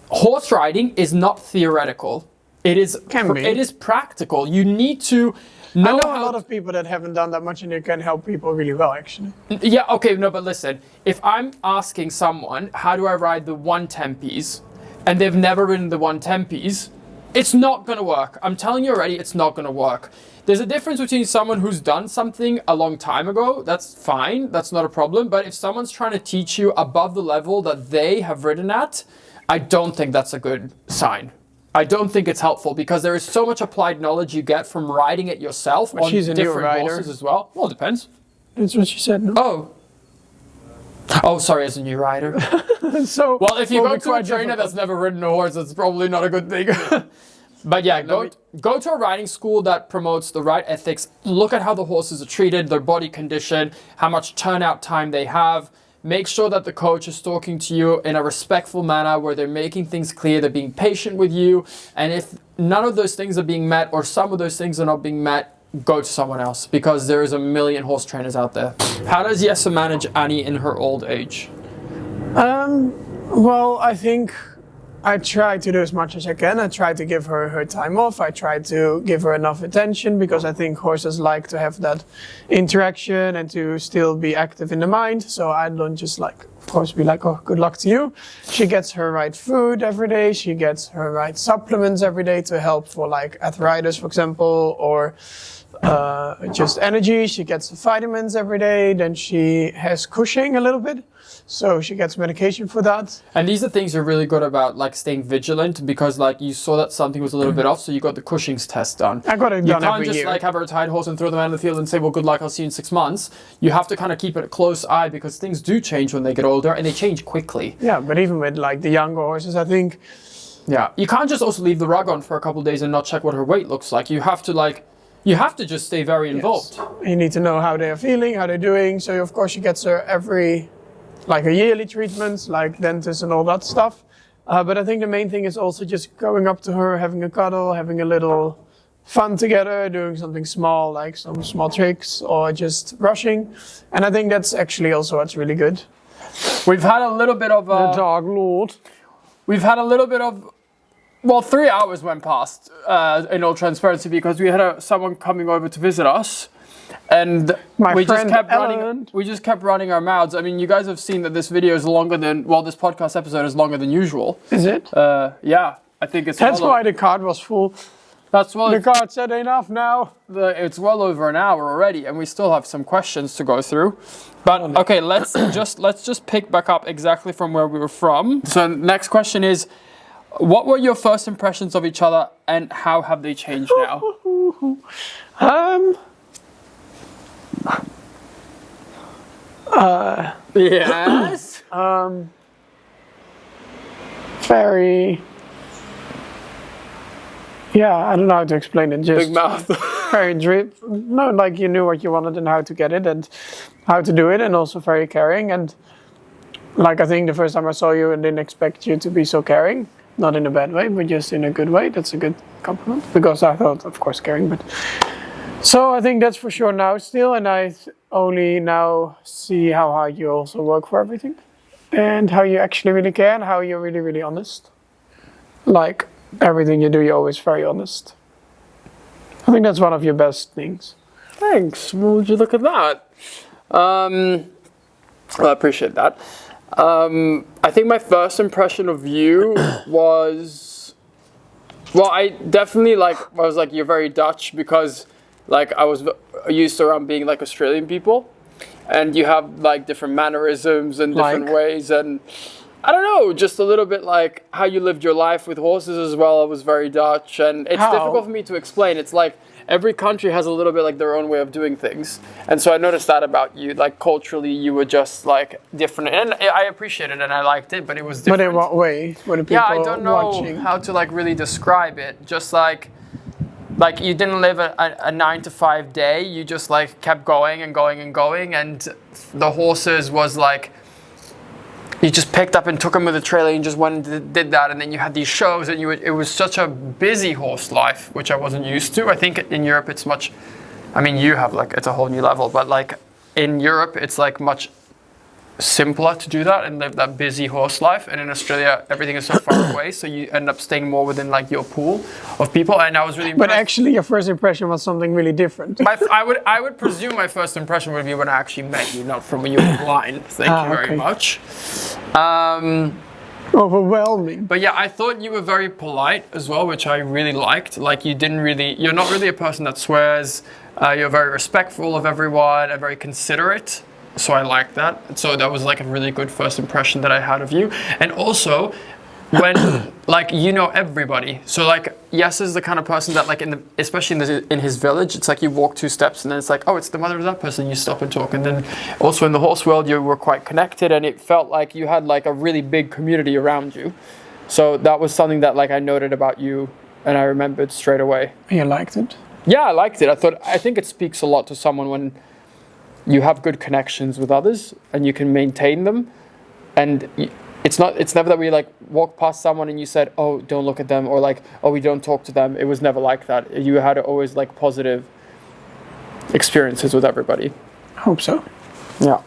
horse riding is not theoretical. It is Can be. It is practical. You need to I know know a how lot of people that haven't done that much, and they can help people really well, actually. Yeah, okay, no, but listen, if I'm asking someone, how do I ride the 110 piece, and they've never ridden the 110 piece, it's not gonna work. I'm telling you already, it's not gonna work. There's a difference between someone who's done something a long time ago, that's fine, that's not a problem, but if someone's trying to teach you above the level that they have ridden at, I don't think that's a good sign. I don't think it's helpful, because there is so much applied knowledge you get from riding it yourself on she's a new different rider. horses as well. Well, it depends. That's what she said, no? Oh, sorry, as a new rider. So, Well, if you will go be to a quite trainer difficult. that's never ridden a horse, that's probably not a good thing. But yeah, go to a riding school that promotes the right ethics. Look at how the horses are treated, their body condition, how much turnout time they have. Make sure that the coach is talking to you in a respectful manner where they're making things clear, they're being patient with you. And if none of those things are being met, or some of those things are not being met, go to someone else, because there is a million horse trainers out there. How does Jesse manage Annie in her old age? Well, I think I try to do as much as I can. I try to give her her time off. I try to give her enough attention because I think horses like to have that interaction and to still be active in the mind. So I don't just like, of course, be like, oh, good luck to you. She gets her right food every day. She gets her right supplements every day to help for like arthritis, for example, or just energy. She gets vitamins every day. Then she has Cushing a little bit. So she gets medication for that. And these are things you're really good about, like staying vigilant, because like you saw that something was a little bit off, so you got the Cushing's test done. I got it done every year. You can't just like have a retired horse and throw them out in the field and say, well, good luck, I'll see you in 6 months. You have to kind of keep it a close eye because things do change when they get older and they change quickly. Yeah, but even with like the younger horses, I think. Yeah, you can't just also leave the rug on for a couple of days and not check what her weight looks like. You have to just stay very involved. Yes. You need to know how they are feeling, how they're doing. So of course she gets her every, like a yearly treatment, like dentist and all that stuff. But I think the main thing is also just going up to her, having a cuddle, having a little fun together, doing something small, like some small tricks or just brushing. And I think that's actually also what's really good. We've had a little bit of the dog lord. We've had a little bit of, well, 3 hours went past in all transparency because we had someone coming over to visit us. And we just kept running our mouths. I mean, you guys have seen that this video is longer than, well, this podcast episode is longer than usual. Is it? Yeah, I think it's. That's why the card was full. The card said enough now. It's well over an hour already, and we still have some questions to go through. But okay, let's just pick back up exactly from where we were from. So next question is, what were your first impressions of each other, and how have they changed now? Yes. Very. Yeah, I don't know how to explain it. Just big mouth. Very drip. No, like you knew what you wanted and how to get it and how to do it, and also very caring. And like I think the first time I saw you, I didn't expect you to be so caring. Not in a bad way, but just in a good way. That's a good compliment. Because I thought, of course, caring, but. So I think that's for sure now still, and I only now see how hard you also work for everything. And how you actually really care and how you're really, really honest. Like, everything you do, you're always very honest. I think that's one of your best things. Thanks. Well, would you look at that? Well, I appreciate that. I think my first impression of you was... Well, I was like, you're very Dutch because... Like, I was used to around being like Australian people, and you have like different mannerisms and different ways, and I don't know, just a little bit like how you lived your life with horses as well. I was very Dutch, and it's difficult for me to explain. It's like every country has a little bit like their own way of doing things, and so I noticed that about you. Like culturally, you were just like different, and I appreciated it and I liked it, but it was different. But in what way? What are people I don't know watching? How to like really describe it. Just like you didn't live a 9 to 5 day, you just like kept going and going and going, and the horses was like, you just picked up and took them with a trailer and just went and did that, and then you had these shows, and it was such a busy horse life, which I wasn't used to. I think in Europe it's much, I mean you have like, it's a whole new level, but like in Europe it's like much simpler to do that and live that busy horse life, and in Australia everything is so far away, so you end up staying more within like your pool of people, and I was really impressed. But actually your first impression was something really different. I would presume my first impression would be when I actually met you, not from when you were blind. Thank you very much. Overwhelming. But yeah, I thought you were very polite as well, which I really liked. Like you're not really a person that swears, you're very respectful of everyone and very considerate. So I like that. So that was like a really good first impression that I had of you. And also, when like you know everybody. So like Yes is the kind of person that like especially in his village, it's like you walk 2 steps and then it's like, oh, it's the mother of that person. You stop and talk. And then also in the horse world, you were quite connected, and it felt like you had like a really big community around you. So that was something that like I noted about you, and I remembered straight away. You liked it? Yeah, I liked it. I think it speaks a lot to someone when you have good connections with others and you can maintain them, and it's never that we like walk past someone and you said, oh, don't look at them, or like, oh, we don't talk to them. It was never like that. You had always like positive experiences with everybody. I hope so. Yeah.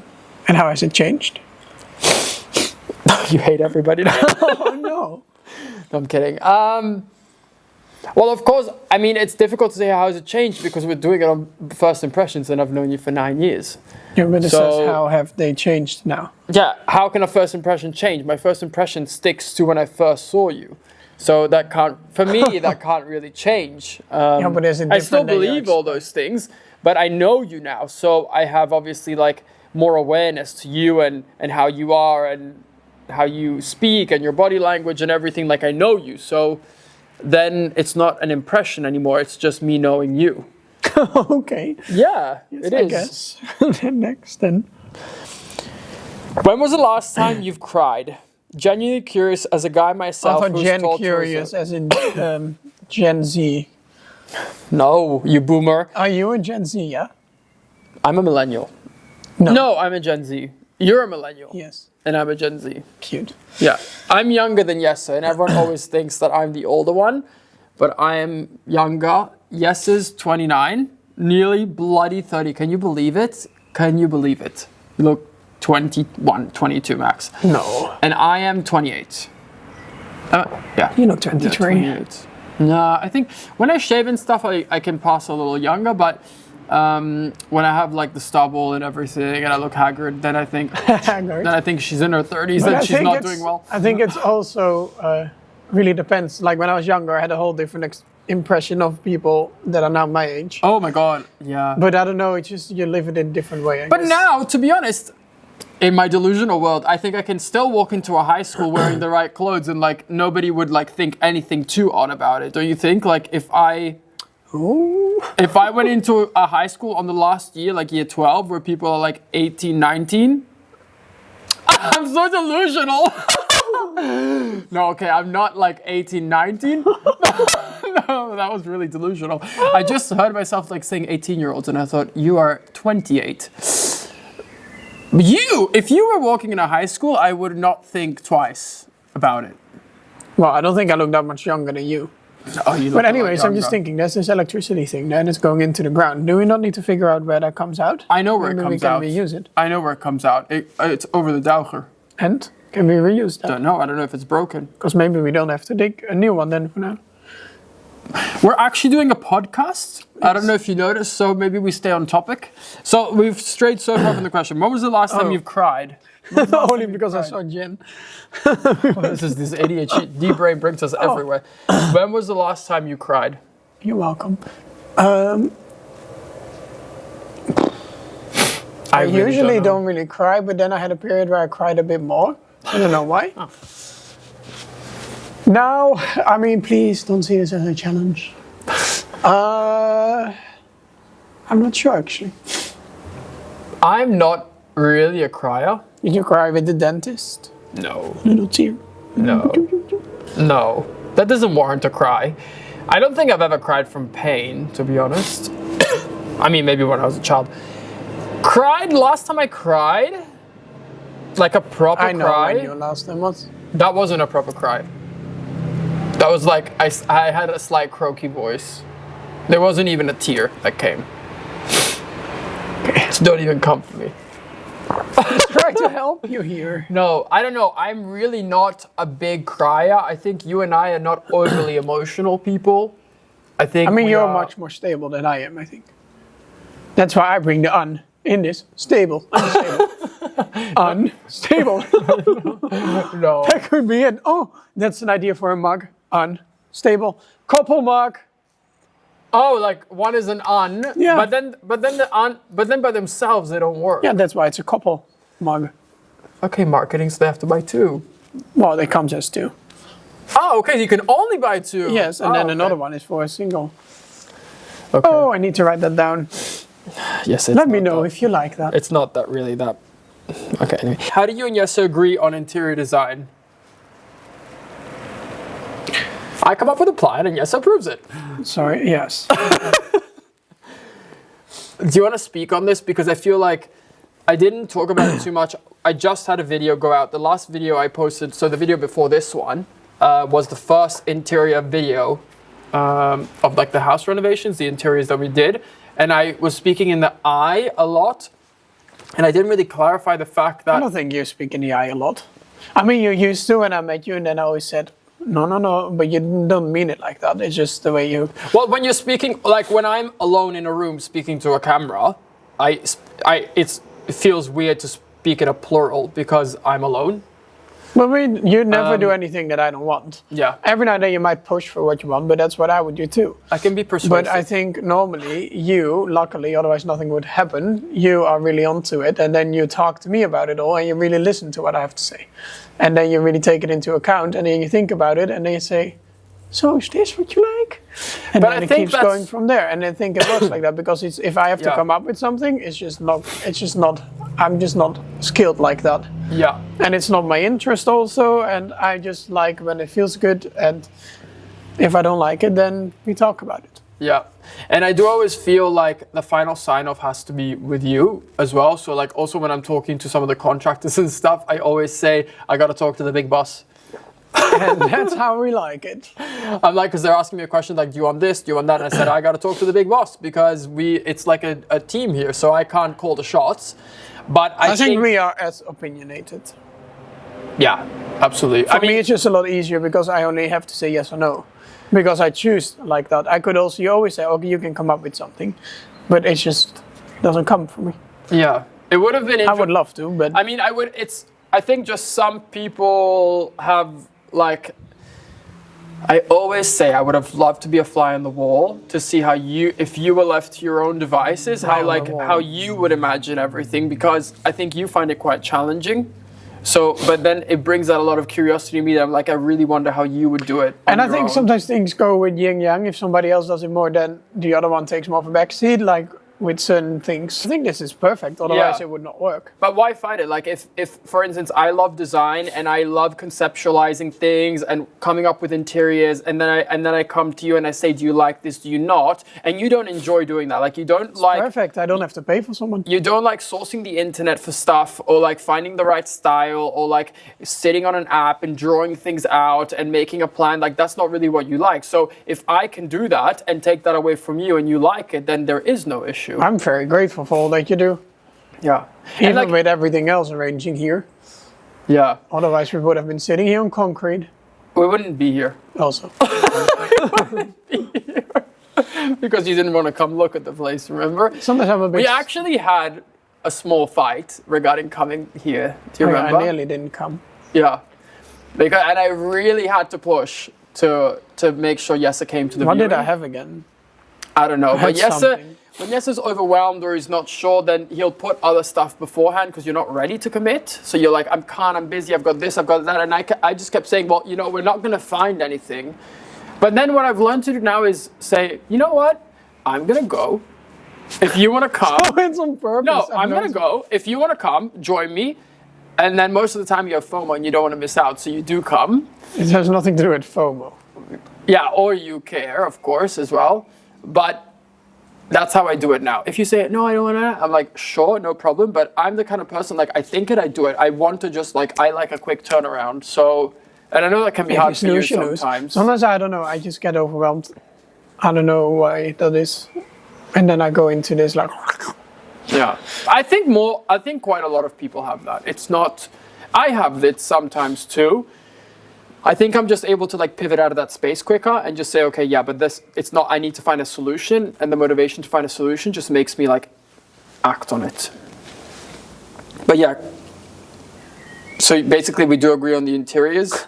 And how has it changed? You hate everybody now. Oh no. No, I'm kidding. Well, of course, I mean, it's difficult to say how has it changed because we're doing it on first impressions and I've known you for 9 years. Yeah, but it says how have they changed now? Yeah, how can a first impression change? My first impression sticks to when I first saw you. So that can't, for me, that can't really change. Yeah, but is it I still different than believe all those things, but I know you now. So I have obviously like more awareness to you and how you are and how you speak and your body language and everything. Like I know you. So then it's not an impression anymore. It's just me knowing you. Okay. Yeah, Yes, it I is. guess. Then next then. When was the last time you've cried? Genuinely curious as a guy myself. I thought who's Gen told to curious us- as in Gen Z. No, you boomer. Are you a Gen Z, yeah? I'm a millennial. No, I'm a Gen Z. You're a millennial. Yes. And I'm a Gen Z. Cute. Yeah. I'm younger than Jesse, and everyone always thinks that I'm the older one, but I am younger. Jesse's 29, nearly bloody 30. Can you believe it? Can you believe it? You look 21, 22 max. No. And I am 28. Yeah. You look Yeah, 23. 28. No, I think when I shave and stuff, I can pass a little younger, but when I have like the stubble and everything and I look haggard, then I think she's in her 30s But and I she's think not it's- doing well. I think it's also really depends. Like when I was younger, I had a whole different impression of people that are now my age. Oh my god, yeah. But I don't know, it's just you live it in a different way. I But guess. now, to be honest, in my delusional world, I think I can still walk into a high school wearing the right clothes and like nobody would like think anything too odd about it. Don't you think? Like if I went into a high school on the last year, like year 12, where people are like 18, 19, I'm so delusional. No, okay, I'm not like 18, 19. No, that was really delusional. I just heard myself like saying 18-year-olds and I thought, you are 28. If you were walking in a high school, I would not think twice about it. Well, I don't think I look that much younger than you. Oh, you look But a lot anyways, I'm just younger. thinking, there's this electricity thing, then it's going into the ground. Do we not need to figure out where that comes out? I know where Maybe it comes we can out. reuse it. I know where it comes out. It's over the Dauger. And can we reuse that? Don't know. I don't know if it's broken. Because maybe we don't have to dig a new one then for now. We're actually doing a podcast. I don't know if you noticed, so maybe we stay on topic. So we've strayed so far from the question. When was the last time you've cried? Only because I saw Jen. This ADHD brain brings us everywhere. When was the last time you cried? You're welcome. I really usually don't know. don't really cry, but then I had a period where I cried a bit more. I don't know why. Now, I mean, please don't see this as a challenge. I'm not sure actually. I'm not really a crier. Did you cry with the dentist? No. Little tear. No. No. That doesn't warrant a cry. I don't think I've ever cried from pain, to be honest. I mean, maybe when I was a child. Last time I cried, like a proper I know cry. when your last time was. That wasn't a proper cry. That was like, I had a slight croaky voice. There wasn't even a tear that came. Don't even come for me. Try to help you here. No, I don't know. I'm really not a big crier. I think you and I are not overly emotional people. I mean, you're much more stable than I am, I think. That's why I bring the un in this. Stable. Unstable. Unstable. No. That could be it. Oh, that's an idea for a mug. Unstable. Couple mug. Oh, like one is an un. Yeah. But then by themselves they don't work. Yeah, that's why it's a couple mug. Okay, marketing, so they have to buy two. Well, it comes as two. Oh, okay, you can only buy two. Yes, and Oh, then okay. another one is for a single. Okay. Oh, I need to write that down. Yes, Let me know if you like that. It's not that really that. Okay, anyway. How do you and Jesse agree on interior design? I come up with a plan and Jesse approves it. Sorry, yes. Do you want to speak on this? Because I feel like I didn't talk about it too much. I just had a video go out. The last video I posted, so the video before this one, was the first interior video of like the house renovations, the interiors that we did. And I was speaking in the I a lot. And I didn't really clarify the fact I that... don't think you speak in the eye a lot. I mean, you used to when I met you, and then I always said, no, but you don't mean it like that. It's just the way you... Well, when you're speaking, like when I'm alone in a room speaking to a camera, it feels weird to speak in a plural because I'm alone. But you never do anything that I don't want. Yeah. Every now and then you might push for what you want, but that's what I would do too. I can be persuasive. But I think normally you, luckily, otherwise nothing would happen, you are really onto it, and then you talk to me about it all, and you really listen to what I have to say. And then you really take it into account, and then you think about it, and then you say, so is this what you like? And but then I it think keeps going from there. And I think it works like that, because if I have to come up with something, I'm just not skilled like that. Yeah. And it's not my interest also, and I just like when it feels good, and if I don't like it, then we talk about it. Yeah. And I do always feel like the final sign-off has to be with you as well. So like also when I'm talking to some of the contractors and stuff, I always say, I got to talk to the big boss. And that's how we like it. I'm like, because they're asking me a question like, do you want this, do you want that? And I said, I got to talk to the big boss because it's like a team here, so I can't call the shots. But I think we are as opinionated. Yeah, absolutely. For me, it's just a lot easier because I only have to say yes or no. Because I choose like that. I could also, you always say, okay, you can come up with something. But it just doesn't come from me. Yeah, it would have been I would love to, but... I mean, I think just some people have, like... I always say I would have loved to be a fly on the wall to see how if you were left to your own devices, how you would imagine everything, because I think you find it quite challenging. So, but then it brings out a lot of curiosity in me that I'm like, I really wonder how you would do it. And I think sometimes things go with yin yang. If somebody else does it more, then the other one takes more of a backseat. Like with certain things. I think this is perfect, otherwise it would not work. But why fight it? Like if for instance, I love design and I love conceptualizing things and coming up with interiors, and then I come to you and I say, do you like this, do you not? And you don't enjoy doing that. Like you don't like... Perfect, I don't have to pay for someone. You don't like sourcing the internet for stuff, or like finding the right style, or like sitting on an app and drawing things out and making a plan. Like that's not really what you like. So if I can do that and take that away from you and you like it, then there is no issue. I'm very grateful for all that you do. Yeah. Even like, with everything else arranging here. Yeah. Otherwise we would have been sitting here on concrete. We wouldn't be here. Also. Because you didn't want to come look at the place, remember? Sometimes I'm a bit... We actually had a small fight regarding coming here. Do you remember? I nearly didn't come. Yeah. And I really had to push to make sure Jesse came to the What viewing. did I have again? I don't know. But something. When Jesse's overwhelmed or he's not sure, then he'll put other stuff beforehand because you're not ready to commit. So you're like, I'm busy, I've got this, I've got that. And I just kept saying, well, you know, we're not going to find anything. But then what I've learned to do now is say, you know what? I'm going to go. If you want to come. Oh, it's on purpose. No, I'm going to go. If you want to come, join me. And then most of the time you have FOMO and you don't want to miss out. So you do come. It has nothing to do with FOMO. Yeah, or you care, of course, as well. But that's how I do it now. If you say, no, I don't want to, I'm like, sure, no problem. But I'm the kind of person, like, I think it, I do it. I want to just, like, I like a quick turnaround. So, and I know that can be hard for you sometimes. Sometimes, I don't know, I just get overwhelmed. I don't know why that is. And then I go into this, like... Yeah. I think quite a lot of people have that. It's not, I have it sometimes too. I think I'm just able to like pivot out of that space quicker and just say, okay, yeah, but this, it's not, I need to find a solution, and the motivation to find a solution just makes me like act on it. But yeah, so basically we do agree on the interiors.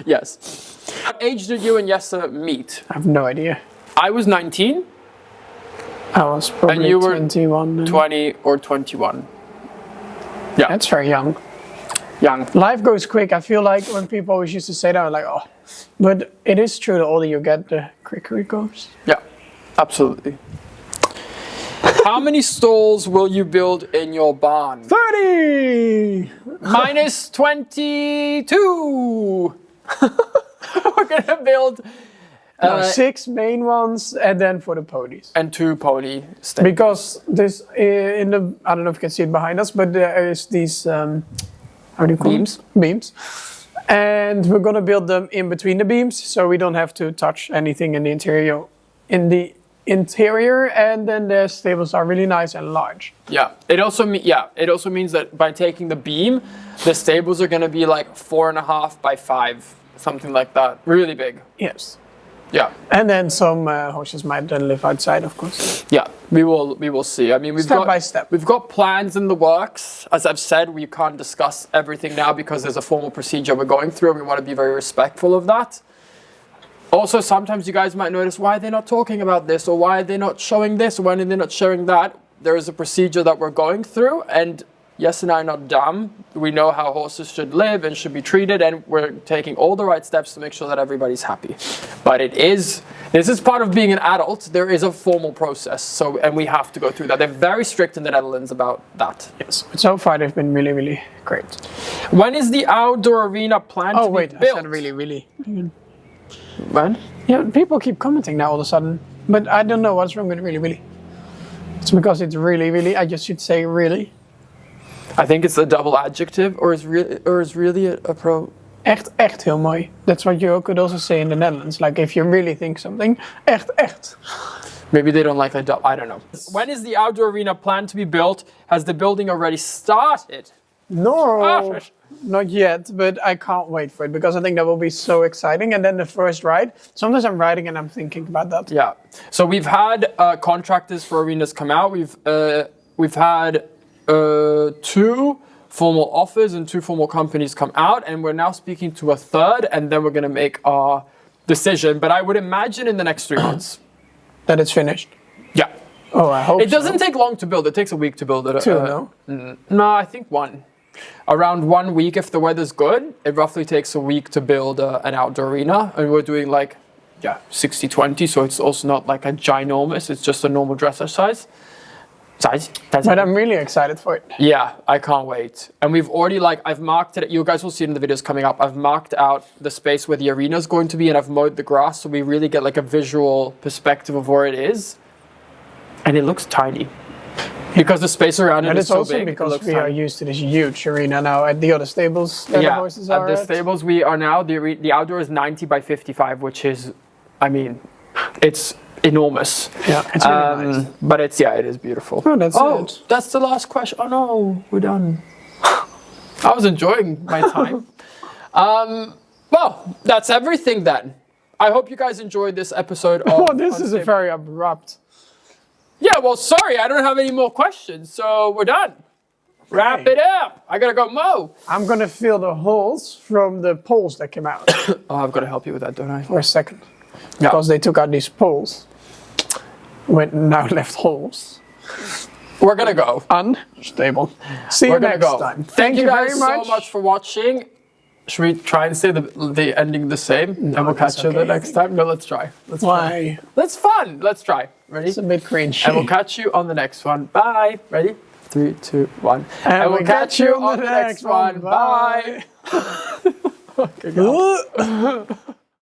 Yes. What age did you and Jesse meet? I have no idea. I was 19. I was probably and you were 21. 20 or 21. Yeah. That's very young. Young. Life goes quick. I feel like when people always used to say that, I'm like, oh. But it is true, the older you get, the quicker it goes. Yeah, absolutely. How many stalls will you build in your barn? 30! Minus 22! We're gonna build... 6 main ones, and then for the ponies. And 2 pony stables. Because this, I don't know if you can see it behind us, but there is these... how do you call beams? Them? Beams. And we're gonna build them in between the beams, so we don't have to touch anything in the interior, in the interior, and then the stables are really nice and large. Yeah. It also means that by taking the beam, the stables are going to be like 4.5 by 5, something like that. Really big. Yes. Yeah. And then some horses might then live outside, of course. Yeah, we will see. I mean, Step by step. We've got plans in the works. As I've said, we can't discuss everything now because there's a formal procedure we're going through, and we want to be very respectful of that. Also, sometimes you guys might notice, why are they not talking about this, or why are they not showing this, or why are they not showing that? There is a procedure that we're going through, and Jes and I are not dumb. We know how horses should live and should be treated, and we're taking all the right steps to make sure that everybody's happy. But this is part of being an adult. There is a formal process, and we have to go through that. They're very strict in the Netherlands about that. Yes, but so far they've been really, really great. When is the outdoor arena planned to be built? I said really, really. When? Yeah, people keep commenting now all of a sudden, but I don't know what's wrong with really, really. It's because it's really, really. I just should say really. I think it's a double adjective, or is really a pro. Echt, echt heel mooi. That's what you could also say in the Netherlands. Like if you really think something, echt, echt. Maybe they don't like that double. I don't know. When is the outdoor arena planned to be built? Has the building already started? No, not yet, but I can't wait for it because I think that will be so exciting. And then the first ride. Sometimes I'm riding and I'm thinking about that. Yeah. So we've had contractors for arenas come out. We've had 2 formal offers and 2 formal companies come out, and we're now speaking to a third, and then we're going to make our decision. But I would imagine in the next 3 months that it's finished. Yeah. Oh, I hope it doesn't take long to build. It takes a week to build it. 2, no? No, I think 1. Around 1 week if the weather's good. It roughly takes a week to build an outdoor arena, and we're doing like 60-20, so it's also not like a ginormous. It's just a normal dressage size. But I'm really excited for it. Yeah, I can't wait. And we've already I've marked it. You guys will see it in the videos coming up. I've marked out the space where the arena is going to be, and I've mowed the grass, so we really get like a visual perspective of where it is. And it looks tiny because the space around it is so big. And it's also because we are used to this huge arena now at the other stables. That the horses are at the stables we are now. The outdoor is 90 by 55, which is, I mean, it's enormous. Yeah, it's really nice. But it is beautiful. Oh, that's it. That's the last question. Oh no, we're done. I was enjoying my time. Well, that's everything then. I hope you guys enjoyed this episode. This is a very abrupt. Yeah, well, sorry, I don't have any more questions, so we're done. Wrap it up. I gotta go mow. I'm gonna fill the holes from the poles that came out. Oh, I've got to help you with that, don't I? For a second. Because they took out these poles. With now left holes. We're gonna go. Unstable. See you next time. Thank you guys so much for watching. Should we try and say the ending the same? No, and we'll catch you the next time? No, let's try. Why? That's fun. Let's try. Ready? It's a bit cringy. And we'll catch you on the next one. Bye. Ready? 3, 2, 1. And we'll catch you on the next one. Bye. Okay, go.